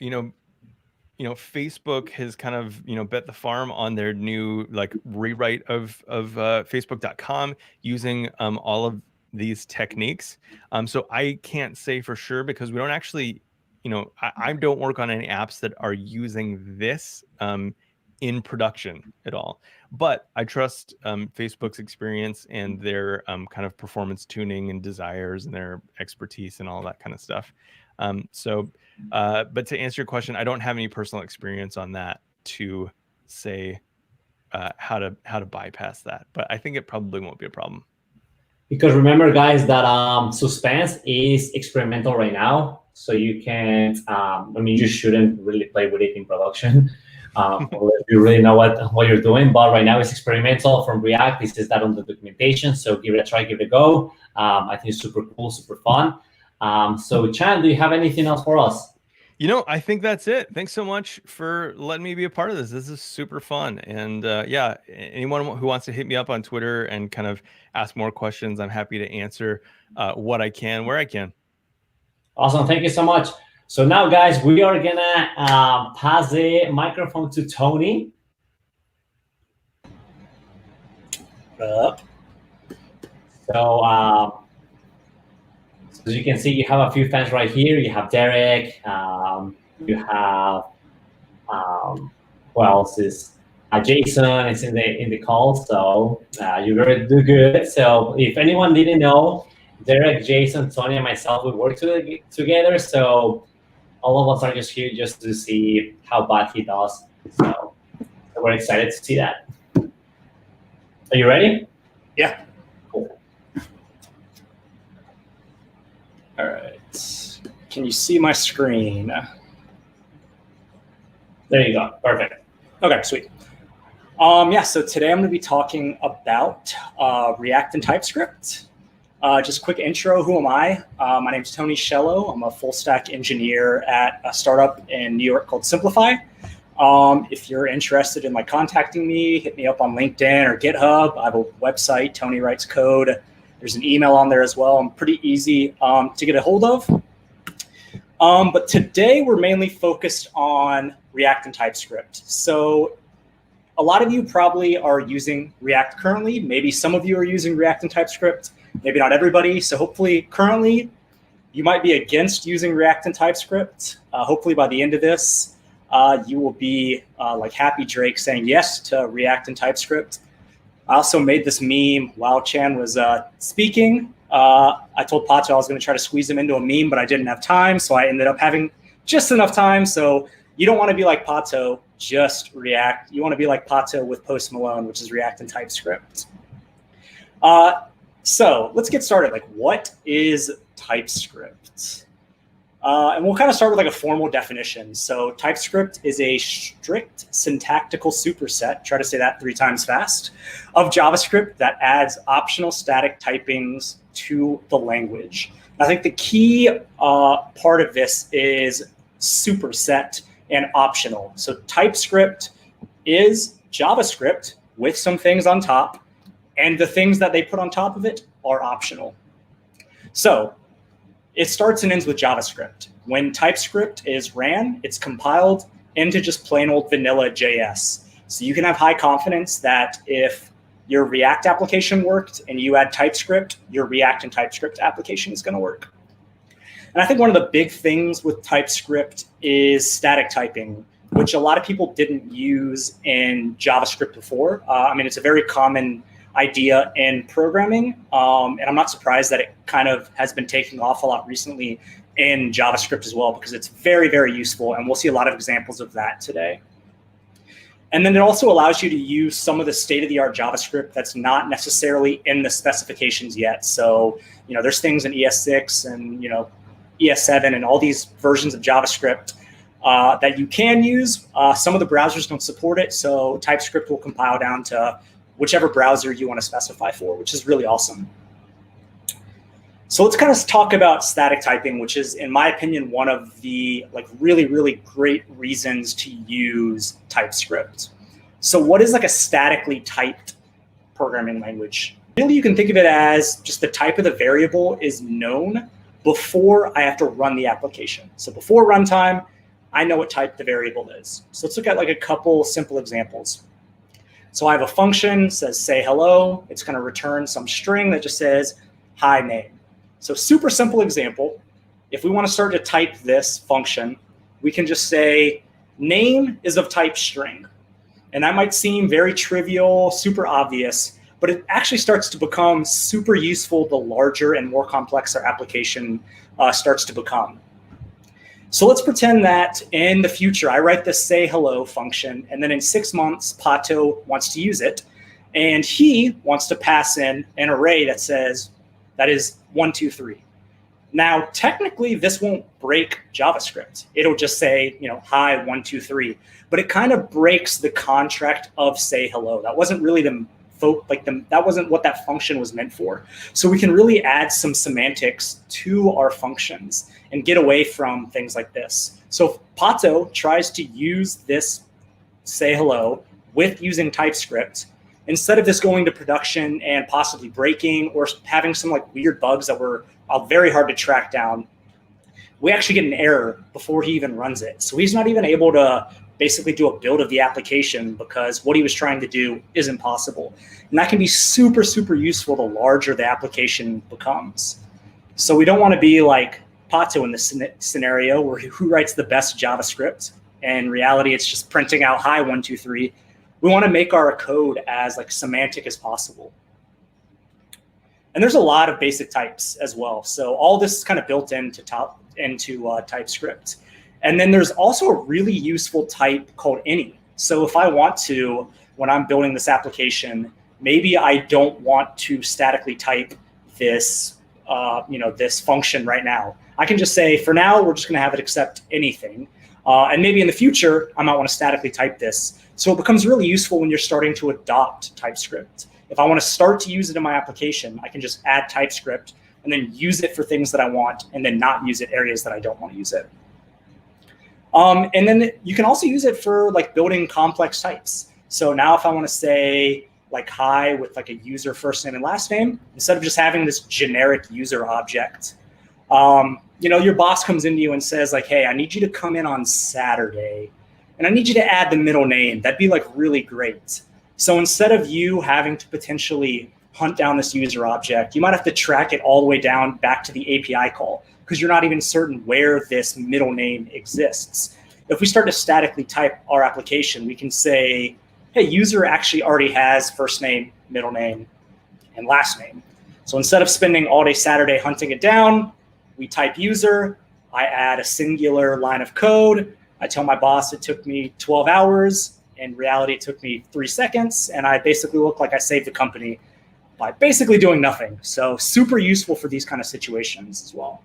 Facebook has kind of, bet the farm on their new like rewrite of Facebook.com using all of these techniques. So I can't say for sure because we don't actually, I don't work on any apps that are using this in production at all. But I trust Facebook's experience and their kind of performance tuning and desires and their expertise and all that kind of stuff. But to answer your question, I don't have any personal experience on that to say how to bypass that. But I think it probably won't be a problem. Because remember, guys, that suspense is experimental right now. So you can't, you shouldn't really play with it in production. Unless you really know what you're doing. But right now it's experimental from React. This is that on the documentation. So give it a try, give it a go. I think it's super cool, super fun. So Chan, do you have anything else for us? I think that's it. Thanks so much for letting me be a part of this. This is super fun. And yeah, anyone who wants to hit me up on Twitter and kind of ask more questions, I'm happy to answer what I can, where I can. Awesome. Thank you so much. So now, guys, we are going to pass the microphone to Tony. So as you can see, you have a few fans right here. You have Derek. You have who else is Jason? It's in the call. So you're going to do good. So if anyone didn't know, Derek, Jason, Tony, and myself, we work together. So all of us are just here just to see how bad he does. So we're excited to see that. Are you ready? Yeah. Cool. All right. Can you see my screen? There you go. Perfect. Okay, sweet. Yeah, so today I'm going to be talking about React and TypeScript. Just a quick intro, who am I? My name is Tony Scialo. I'm a full stack engineer at a startup in New York called Simplify. If you're interested in contacting me, hit me up on LinkedIn or GitHub. I have a website, Tony Writes Code. There's an email on there as well. I'm pretty easy to get a hold of. But today we're mainly focused on React and TypeScript. So a lot of you probably are using React currently. Maybe some of you are using React and TypeScript. Maybe not everybody. So hopefully currently you might be against using React and TypeScript. Hopefully by the end of this, you will be like Happy Drake saying yes to React and TypeScript. I also made this meme while Chan was speaking. I told Pato I was going to try to squeeze him into a meme, but I didn't have time. So I ended up having just enough time. So you don't want to be like Pato, just React. You want to be like Pato with Post Malone, which is React and TypeScript. So let's get started. What is TypeScript? And we'll kind of start with a formal definition. So TypeScript is a strict syntactical superset, try to say that 3 times fast, of JavaScript that adds optional static typings to the language. I think the key part of this is superset and optional. So TypeScript is JavaScript with some things on top, and the things that they put on top of it are optional. So it starts and ends with JavaScript. When TypeScript is ran, it's compiled into just plain old vanilla JS. So you can have high confidence that if your React application worked and you add TypeScript, your React and TypeScript application is going to work. And I think one of the big things with TypeScript is static typing, which a lot of people didn't use in JavaScript before. I mean, it's a very common idea in programming, and I'm not surprised that it kind of has been taking off a lot recently in JavaScript as well, because it's very, very useful, and we'll see a lot of examples of that today. And then it also allows you to use some of the state-of-the-art JavaScript that's not necessarily in the specifications yet. So, there's things in ES6 and, ES7 and all these versions of JavaScript that you can use. Some of the browsers don't support it, so TypeScript will compile down to whichever browser you want to specify for, which is really awesome. So let's kind of talk about static typing, which is, in my opinion, one of the really, really great reasons to use TypeScript. So what is a statically typed programming language? Really, you can think of it as just the type of the variable is known before I have to run the application. So before runtime, I know what type the variable is. So let's look at a couple simple examples. So I have a function, says say hello. It's going to return some string that just says hi name. So super simple example. If we want to start to type this function, we can just say name is of type string. And that might seem very trivial, super obvious, but it actually starts to become super useful the larger and more complex our application starts to become. So let's pretend that in the future, I write this say hello function, and then in 6 months, Pato wants to use it, and he wants to pass in an array that says, that is 1, 2, 3. Now, technically, this won't break JavaScript. It'll just say, hi, 1, 2, 3. But it kind of breaks the contract of say hello. That wasn't really that wasn't what that function was meant for. So we can really add some semantics to our functions and get away from things like this. So if Pato tries to use this say hello with using TypeScript, instead of this going to production and possibly breaking or having some weird bugs that were very hard to track down, we actually get an error before he even runs it. So he's not even able to basically do a build of the application because what he was trying to do isn't possible. And that can be super, super useful the larger the application becomes. So we don't want to be like Pato in this scenario where who writes the best JavaScript. In reality, it's just printing out hi, 1, 2, 3. We want to make our code as semantic as possible. And there's a lot of basic types as well. So all this is kind of built into TypeScript. And then there's also a really useful type called any. So if I want to, when I'm building this application, maybe I don't want to statically type this, this function right now. I can just say, for now, we're just going to have it accept anything. And maybe in the future, I might want to statically type this. So it becomes really useful when you're starting to adopt TypeScript. If I want to start to use it in my application, I can just add TypeScript and then use it for things that I want and then not use it areas that I don't want to use it. And then you can also use it for building complex types. So now if I want to say hi with a user first name and last name, instead of just having this generic user object, your boss comes into you and says hey, I need you to come in on Saturday and I need you to add the middle name. That'd be really great. So instead of you having to potentially hunt down this user object, you might have to track it all the way down back to the API call because you're not even certain where this middle name exists. If we start to statically type our application, we can say, hey, user actually already has first name, middle name, and last name. So instead of spending all day Saturday hunting it down, we type user, I add a singular line of code, I tell my boss it took me 12 hours, in reality it took me 3 seconds, and I basically look like I saved the company by basically doing nothing. So super useful for these kind of situations as well.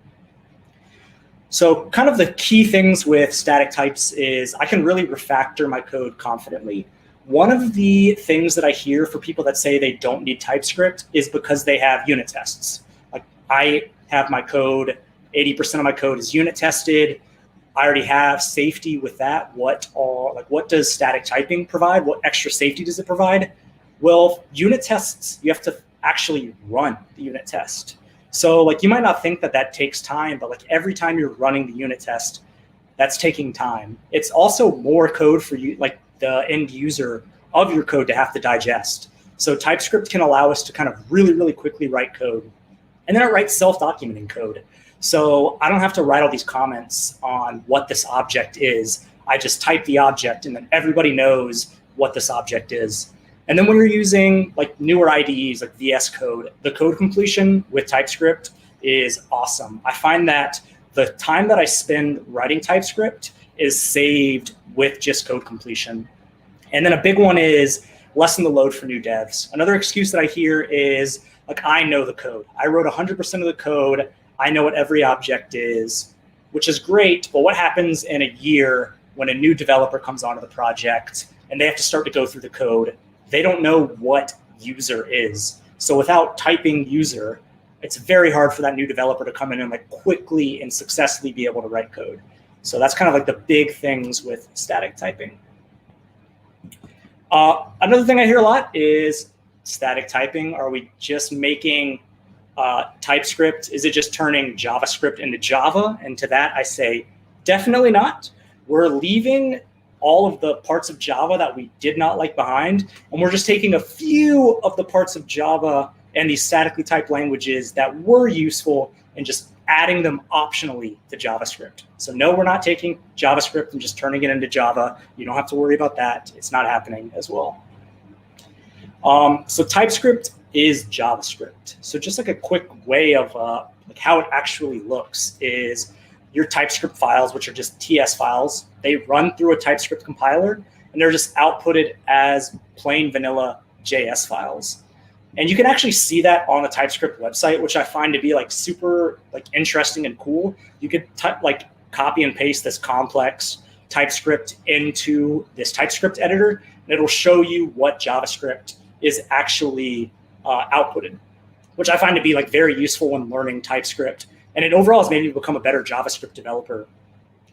So kind of the key things with static types is I can really refactor my code confidently. One of the things that I hear for people that say they don't need TypeScript is because they have unit tests. I have my code, 80% of my code is unit tested. I already have safety with that. What does static typing provide? What extra safety does it provide? Well, unit tests, you have to actually run the unit test. So like you might not think that that takes time, but like every time you're running the unit test, that's taking time. It's also more code for you, like the end user of your code to have to digest. So TypeScript can allow us to kind of really, really quickly write code. And then it writes self-documenting code. So I don't have to write all these comments on what this object is. I just type the object and then everybody knows what this object is. And then when you're using like newer IDEs like VS Code, the code completion with TypeScript is awesome. I find that the time that I spend writing TypeScript is saved with just code completion. And then a big one is lessen the load for new devs. Another excuse that I hear is like, I know the code. I wrote 100% of the code. I know what every object is, which is great. But what happens in a year when a new developer comes onto the project and they have to start to go through the code? They don't know what user is. So without typing user, it's very hard for that new developer to come in and like quickly and successfully be able to write code. So that's kind of like the big things with static typing. Another thing I hear a lot is static typing. Are we just making TypeScript? Is it just turning JavaScript into Java? And to that, I say, definitely not. We're leaving all of the parts of Java that we did not like behind, and we're just taking a few of the parts of Java and these statically typed languages that were useful and just adding them optionally to JavaScript. So no, we're not taking JavaScript and just turning it into Java. You don't have to worry about that. It's not happening as well. So TypeScript is JavaScript. So just like a quick way of like how it actually looks is your TypeScript files, which are just TS files, they run through a TypeScript compiler and they're just outputted as plain vanilla JS files. And you can actually see that on the TypeScript website, which I find to be like super like interesting and cool. You could like copy and paste this complex TypeScript into this TypeScript editor, and it'll show you what JavaScript is actually outputted, which I find to be like very useful when learning TypeScript. And it overall has made me become a better JavaScript developer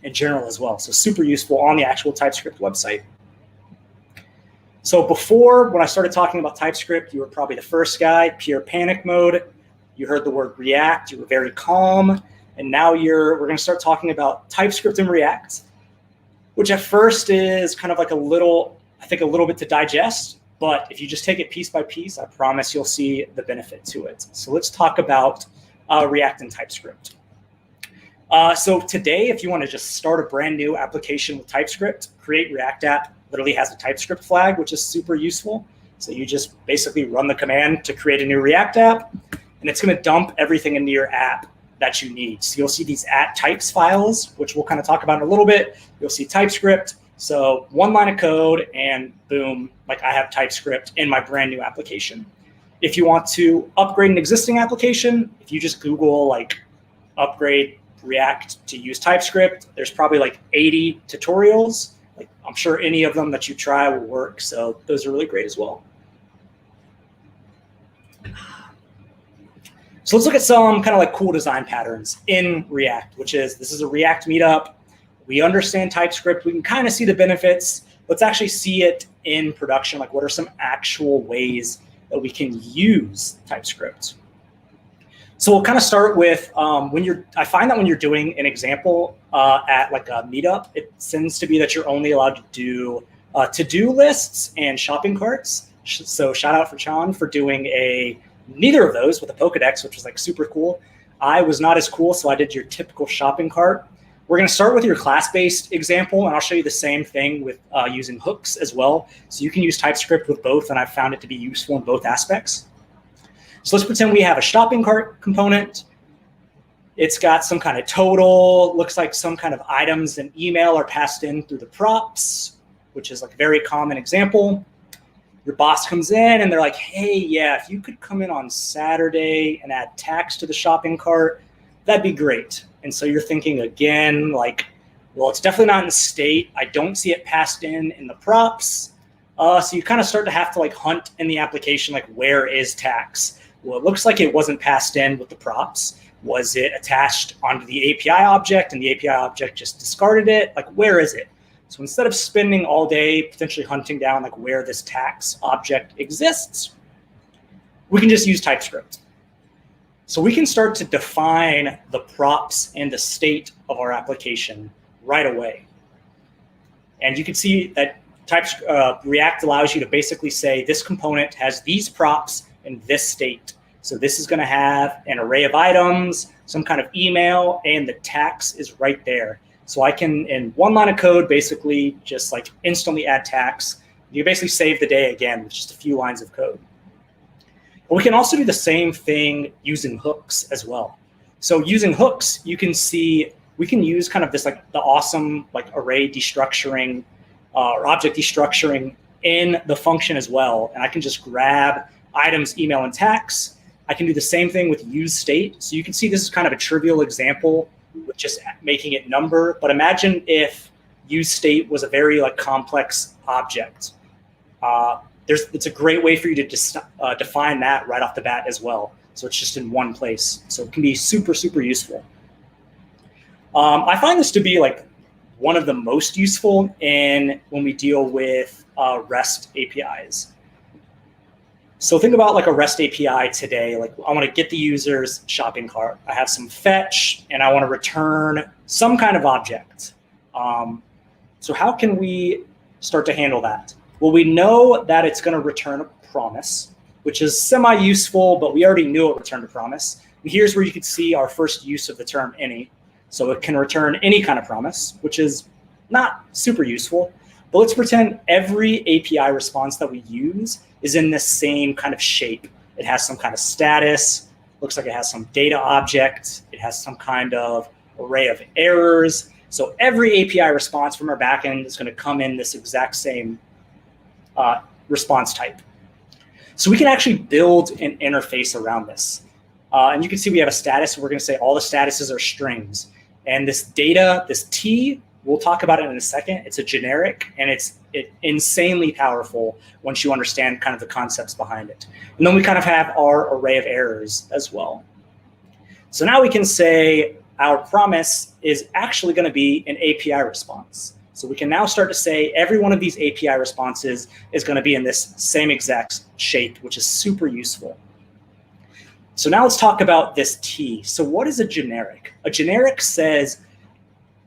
in general as well. So super useful on the actual TypeScript website. So before, when I started talking about TypeScript, you were probably the first guy, pure panic mode. You heard the word React, you were very calm. And now we're going to start talking about TypeScript and React, which at first is kind of like I think a little bit to digest. But if you just take it piece by piece, I promise you'll see the benefit to it. So let's talk about React and TypeScript. So today, if you want to just start a brand new application with TypeScript, Create React App literally has a TypeScript flag, which is super useful. So you just basically run the command to create a new React app, and it's going to dump everything into your app that you need. So you'll see these @types files, which we'll kind of talk about in a little bit. You'll see TypeScript. So one line of code, and boom, like I have TypeScript in my brand new application. If you want to upgrade an existing application, if you just Google like upgrade React to use TypeScript, there's probably like 80 tutorials. Like I'm sure any of them that you try will work. So those are really great as well. So let's look at some kind of like cool design patterns in React, which is, this is a React meetup. We understand TypeScript. We can kind of see the benefits. Let's actually see it in production. Like what are some actual ways that we can use TypeScript? So we'll kind of start with I find that when you're doing an example at like a meetup, it tends to be that you're only allowed to do to-do lists and shopping carts. So shout out for Chan for doing neither of those with a Pokedex, which was like super cool. I was not as cool, so I did your typical shopping cart. We're going to start with your class-based example, and I'll show you the same thing with using hooks as well. So you can use TypeScript with both, and I've found it to be useful in both aspects. So let's pretend we have a shopping cart component. It's got some kind of total, looks like some kind of items and email are passed in through the props, which is like a very common example. Your boss comes in and they're like, hey, yeah, if you could come in on Saturday and add tax to the shopping cart, that'd be great. And so you're thinking again, like, well, it's definitely not in state. I don't see it passed in the props. So you kind of start to have to like hunt in the application, like where is tax? Well, it looks like it wasn't passed in with the props. Was it attached onto the API object and the API object just discarded it? Like, where is it? So instead of spending all day potentially hunting down like where this tax object exists, we can just use TypeScript. So we can start to define the props and the state of our application right away. And you can see that React allows you to basically say this component has these props in this state. So this is going to have an array of items, some kind of email, and the tax is right there. So I can, in one line of code, basically just like instantly add tax. You basically save the day again with just a few lines of code. But we can also do the same thing using hooks as well. So using hooks, you can see we can use kind of this like the awesome like array destructuring or object destructuring in the function as well. And I can just grab items, email, and tax. I can do the same thing with use state. So you can see this is kind of a trivial example with just making it number. But imagine if use state was a very like complex object. It's a great way for you to define that right off the bat as well. So it's just in one place. So it can be super, super useful. I find this to be like one of the most useful when we deal with REST APIs. So think about like a REST API today. Like I want to get the user's shopping cart. I have some fetch and I want to return some kind of object. So how can we start to handle that? Well, we know that it's going to return a promise, which is semi-useful, but we already knew it returned a promise. And here's where you could see our first use of the term any. So it can return any kind of promise, which is not super useful. But let's pretend every API response that we use is in the same kind of shape. It has some kind of status, looks like it has some data object, it has some kind of array of errors. So every API response from our backend is going to come in this exact same response type. So we can actually build an interface around this. And you can see we have a status. We're going to say all the statuses are strings. And this data, this T, we'll talk about it in a second. It's a generic, and it's insanely powerful once you understand kind of the concepts behind it. And then we kind of have our array of errors as well. So now we can say our promise is actually going to be an API response. So we can now start to say every one of these API responses is going to be in this same exact shape, which is super useful. So now let's talk about this T. So what is a generic? A generic says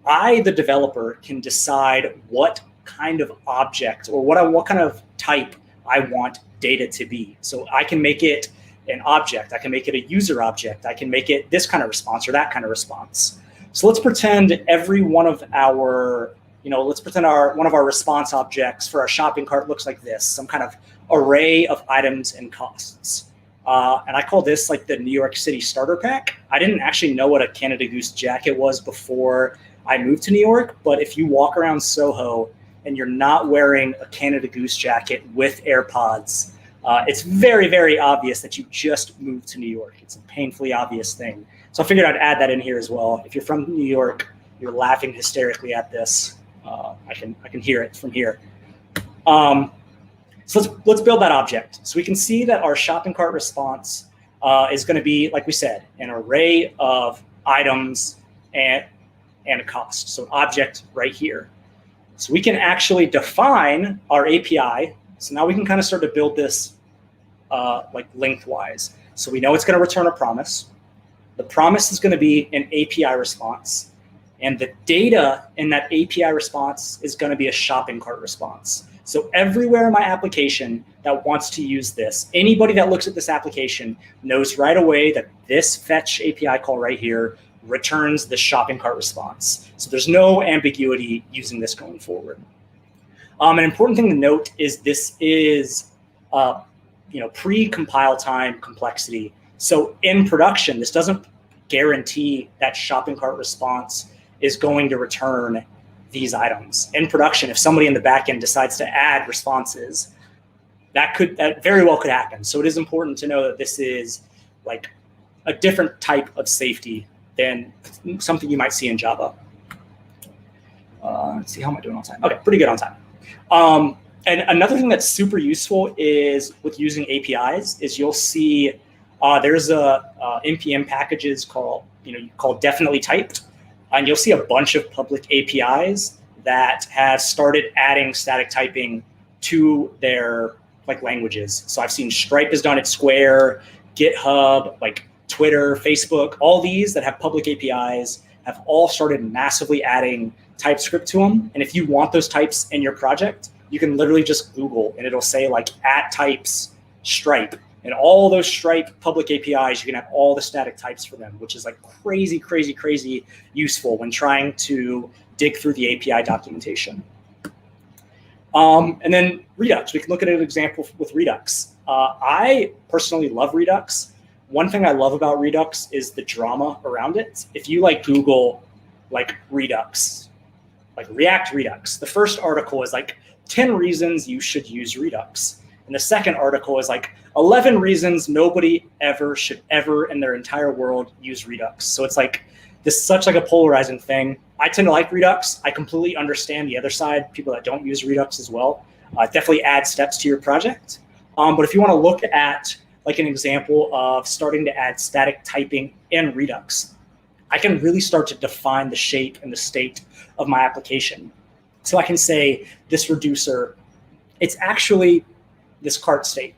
I, the developer, can decide what kind of object or what kind of type I want data to be. So I can make it an object. I can make it a user object. I can make it this kind of response or that kind of response. So let's pretend every one of our, let's pretend one of our response objects for our shopping cart looks like this, some kind of array of items and costs. And I call this like the New York City starter pack. I didn't actually know what a Canada Goose jacket was before I moved to New York, but if you walk around Soho and you're not wearing a Canada Goose jacket with AirPods, it's very, very obvious that you just moved to New York. It's a painfully obvious thing. So I figured I'd add that in here as well. If you're from New York, you're laughing hysterically at this. I can hear it from here. So let's build that object. So we can see that our shopping cart response is going to be, like we said, an array of items and a cost. So an object right here. So we can actually define our API. So now we can kind of start to build this like lengthwise. So we know it's going to return a promise. The promise is going to be an API response. And the data in that API response is going to be a shopping cart response. So everywhere in my application that wants to use this, anybody that looks at this application knows right away that this fetch API call right here returns the shopping cart response. So there's no ambiguity using this going forward. An important thing to note is this is pre-compile time complexity. So in production, this doesn't guarantee that shopping cart response is going to return these items. In production, if somebody in the backend decides to add responses, that very well could happen. So it is important to know that this is like a different type of safety than something you might see in Java. Let's see, how am I doing on time? Okay, pretty good on time. And another thing that's super useful is with using APIs is you'll see there's a npm packages called definitely typed, and you'll see a bunch of public APIs that have started adding static typing to their like languages. So I've seen Stripe has done it, Square, GitHub, like Twitter, Facebook, all these that have public APIs have all started massively adding TypeScript to them. And if you want those types in your project, you can literally just Google and it'll say like @types Stripe. And all those Stripe public APIs, you can have all the static types for them, which is like crazy, crazy, crazy useful when trying to dig through the API documentation. And then Redux, we can look at an example with Redux. I personally love Redux. One thing I love about Redux is the drama around it. If you like Google like Redux, like React Redux, the first article is like 10 reasons you should use Redux. And the second article is like 11 reasons nobody ever should ever in their entire world use Redux. So it's like this such like a polarizing thing. I tend to like Redux. I completely understand the other side, people that don't use Redux as well. Definitely add steps to your project. But if you want to look at like an example of starting to add static typing in Redux, I can really start to define the shape and the state of my application. So I can say this reducer, it's actually this cart state.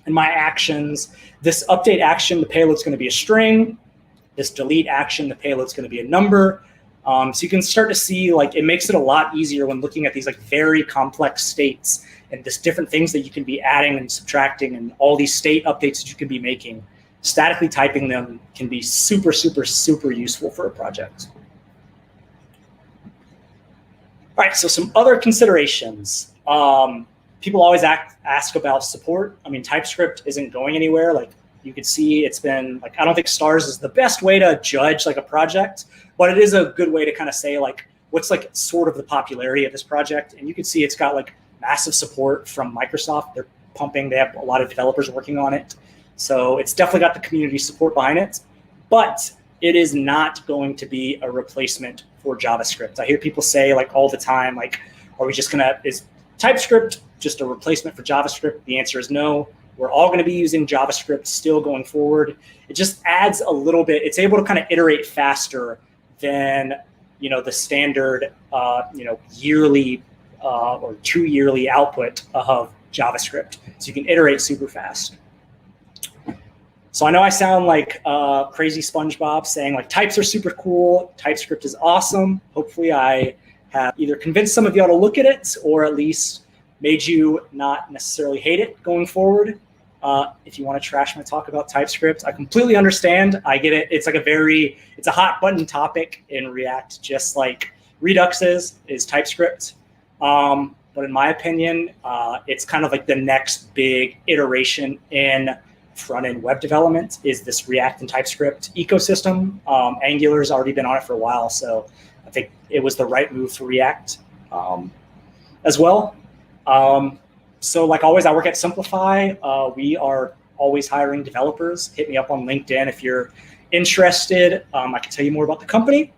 And my actions, this update action, the payload's going to be a string. This delete action, the payload's going to be a number. So you can start to see like it makes it a lot easier when looking at these like very complex states and just different things that you can be adding and subtracting and all these state updates that you can be making. Statically typing them can be super, super, super useful for a project. All right, so some other considerations. People always ask about support. I mean, TypeScript isn't going anywhere. Like you could see, it's been like, I don't think stars is the best way to judge like a project, but it is a good way to kind of say like, what's like sort of the popularity of this project. And you can see it's got like massive support from Microsoft. They're pumping, they have a lot of developers working on it. So it's definitely got the community support behind it, but it is not going to be a replacement for JavaScript. I hear people say like all the time, like, are we just gonna, is TypeScript just a replacement for JavaScript? The answer is no. We're all going to be using JavaScript still going forward. It just adds a little bit. It's able to kind of iterate faster than the standard yearly or 2 yearly output of JavaScript. So you can iterate super fast. So I know I sound like crazy SpongeBob saying like types are super cool, TypeScript is awesome. Hopefully I have either convinced some of y'all to look at it or at least made you not necessarily hate it going forward. If you want to trash my talk about TypeScript, I completely understand. I get it. It's like it's a hot button topic in React, just like Redux is TypeScript. But in my opinion, it's kind of like the next big iteration in front-end web development is this React and TypeScript ecosystem. Angular's already been on it for a while, so I think it was the right move for React as well. So like always, I work at Simplify. We are always hiring developers. Hit me up on LinkedIn if you're interested. I can tell you more about the company.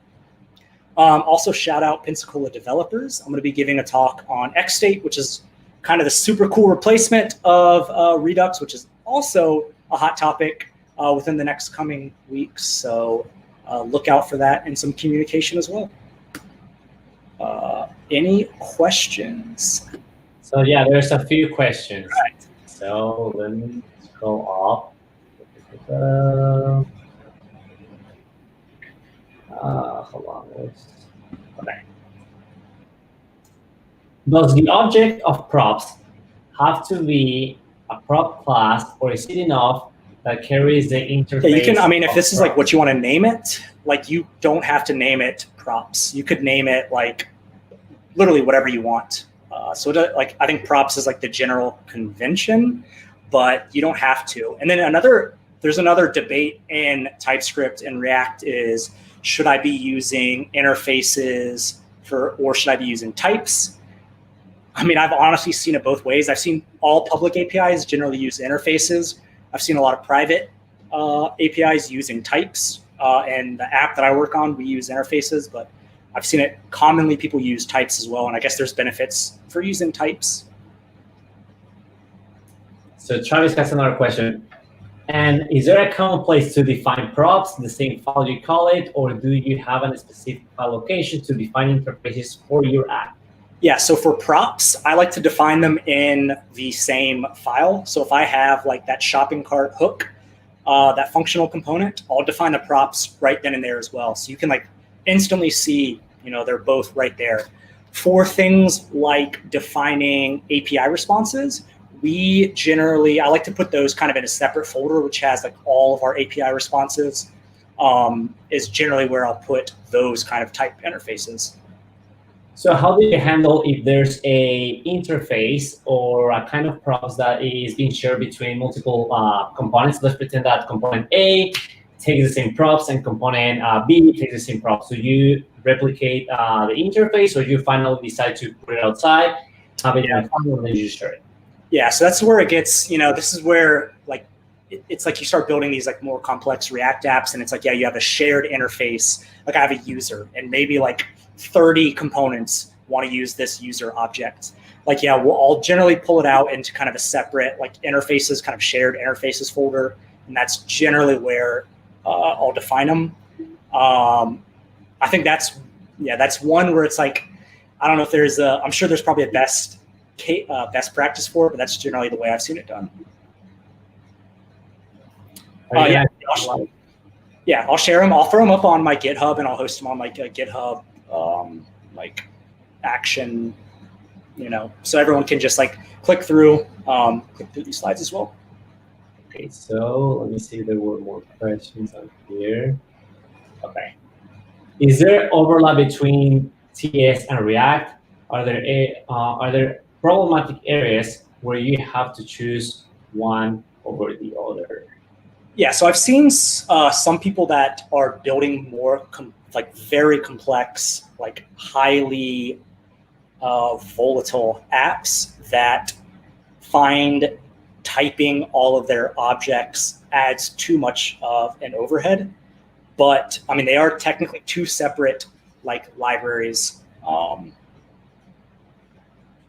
Also shout out Pensacola developers. I'm going to be giving a talk on XState, which is kind of the super cool replacement of Redux, which is also a hot topic within the next coming weeks. So look out for that and some communication as well. Any questions? So yeah, there's a few questions. Right. So let me go up. Hold on. Okay. Does the object of props have to be a prop class, or is it enough that carries the interface? Yeah, you can. I mean, if this is like what you want to name it, like you don't have to name it props. You could name it like literally whatever you want. So like I think props is like the general convention, but you don't have to. And then there's another debate in TypeScript and React is, should I be using interfaces or should I be using types? I mean, I've honestly seen it both ways. I've seen all public APIs generally use interfaces. I've seen a lot of private APIs using types. And the app that I work on, we use interfaces, but I've seen it commonly people use types as well. And I guess there's benefits for using types. So Travis has another question. And is there a common place to define props, the same file you call it, or do you have a specific file location to define interfaces for your app? Yeah, so for props, I like to define them in the same file. So if I have like that shopping cart hook, that functional component, I'll define the props right then and there as well. So you can like instantly see, they're both right there. For things like defining API responses, I like to put those kind of in a separate folder, which has like all of our API responses, is generally where I'll put those kind of type interfaces. So how do you handle if there's a interface or a kind of props that is being shared between multiple components? Let's pretend that component A takes the same props and component B takes the same props. So you replicate the interface, or you finally decide to put it outside, have it in a file, and then you share it. Yeah, so that's where it gets, this is where like it's like you start building these like more complex React apps, and it's like, yeah, you have a shared interface. Like I have a user, and maybe like 30 components want to use this user object. Like, yeah, I'll generally pull it out into kind of a separate like interfaces, kind of shared interfaces folder, and that's generally where I'll define them. I think that's one where it's like, I don't know if there's I'm sure there's probably a best practice for it, but that's generally the way I've seen it done. I'll share them. I'll throw them up on my GitHub, and I'll host them on my GitHub like action, so everyone can just like click through these slides as well. Okay, so let me see if there were more questions on here. Okay. Is there overlap between TS and React? Are there problematic areas where you have to choose one over the other? Yeah, so I've seen some people that are building more very complex, like highly volatile apps that find typing all of their objects adds too much of an overhead. But I mean, they are technically two separate like libraries.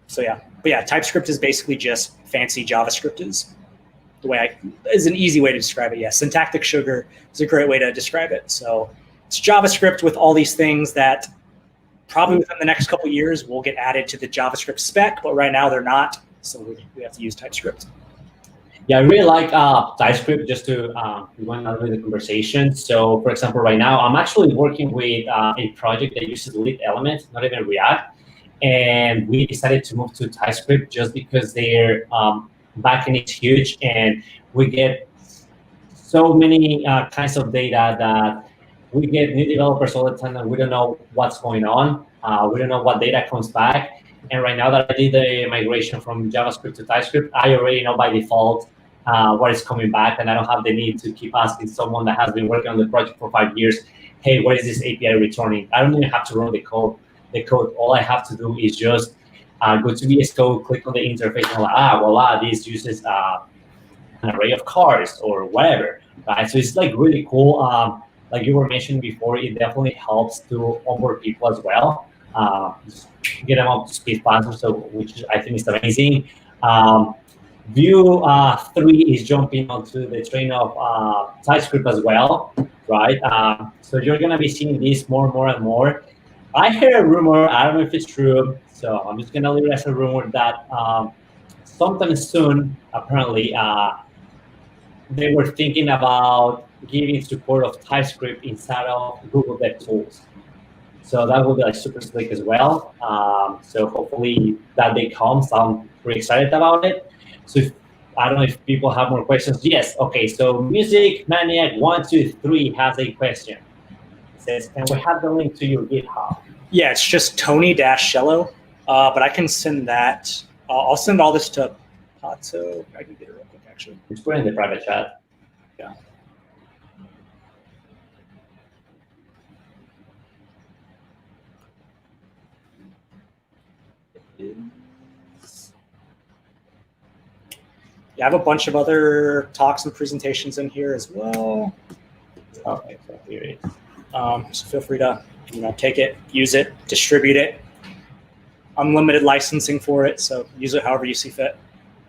So yeah, but yeah, TypeScript is basically just fancy JavaScript is is an easy way to describe it. Yeah, syntactic sugar is a great way to describe it. So it's JavaScript with all these things that probably within the next couple of years will get added to the JavaScript spec, but right now they're not. So we have to use TypeScript. Yeah, I really like TypeScript, just to run out of the conversation. So for example, right now I'm actually working with a project that uses lit element, not even React. And we decided to move to TypeScript just because their backend is huge, and we get so many kinds of data that we get new developers all the time, and we don't know what's going on. We don't know what data comes back. And right now that I did the migration from JavaScript to TypeScript, I already know by default what is coming back, and I don't have the need to keep asking someone that has been working on the project for 5 years, hey, what is this API returning? I don't even have to run the code. All I have to do is just go to VS Code, click on the interface, and voila, this uses an array of cars or whatever, right? So it's like really cool. Like you were mentioning before, it definitely helps to onboard people as well, get them up to speed faster, so which I think is amazing. Vue 3 is jumping onto the train of TypeScript as well, right? So you're gonna be seeing this more and more. I heard a rumor, I don't know if it's true, so I'm just gonna leave it as a rumor that sometime soon, apparently, they were thinking about giving support of TypeScript inside of Google DevTools. So that will be like super slick as well. So hopefully that day comes. I'm pretty excited about it. So I don't know if people have more questions. Yes, okay, so Music Maniac 123 has a question. It says, can we have the link to your GitHub? Yeah, it's just Tony-Shello, but I can send that. I'll send all this to Pato. I can get it real quick, actually. Just put it in the private chat. Yeah. Yeah, I have a bunch of other talks and presentations in here as well. Okay, so here it is. So feel free to take it, use it, distribute it. Unlimited licensing for it, so use it however you see fit.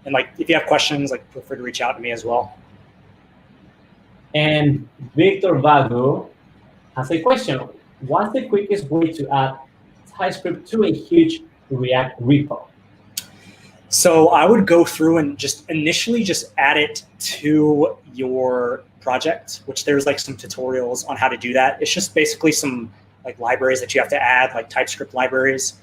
And like if you have questions, like feel free to reach out to me as well. And Victor Vago has a question. What's the quickest way to add TypeScript to a huge React repo? So I would go through and just initially just add it to your project, which there's like some tutorials on how to do that. It's just basically some like libraries that you have to add, like TypeScript libraries.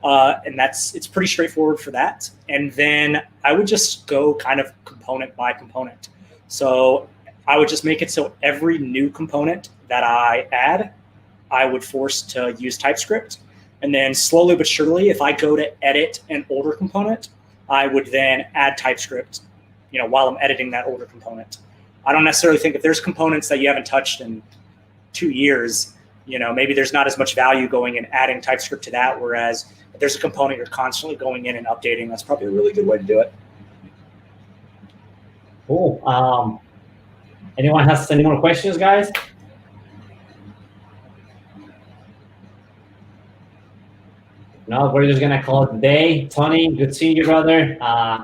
And it's pretty straightforward for that. And then I would just go kind of component by component. So I would just make it so every new component that I add, I would force to use TypeScript. And then slowly but surely, if I go to edit an older component, I would then add TypeScript, while I'm editing that older component. I don't necessarily think if there's components that you haven't touched in 2 years, maybe there's not as much value going and adding TypeScript to that. Whereas if there's a component you're constantly going in and updating, that's probably a really good way to do it. Cool. Anyone has any more questions, guys? No, we're just gonna call it a day. Tony, good seeing you, brother.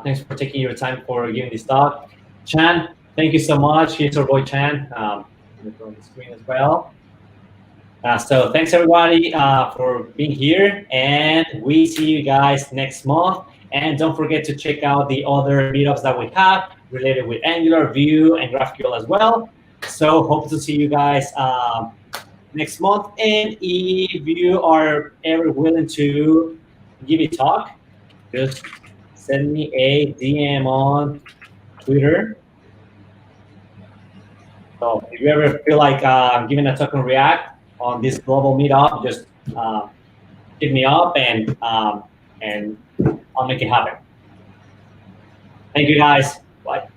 Thanks for taking your time for giving this talk. Chan, thank you so much. Here's our boy Chan on the screen as well. So thanks everybody for being here, and we see you guys next month. And don't forget to check out the other meetups that we have related with Angular, Vue, and GraphQL as well. So hope to see you guys next month. And if you are ever willing to give a talk, just send me a DM on Twitter. So if you ever feel like giving a talk on React on this global meetup, just hit me up and I'll make it happen. Thank you guys. Bye.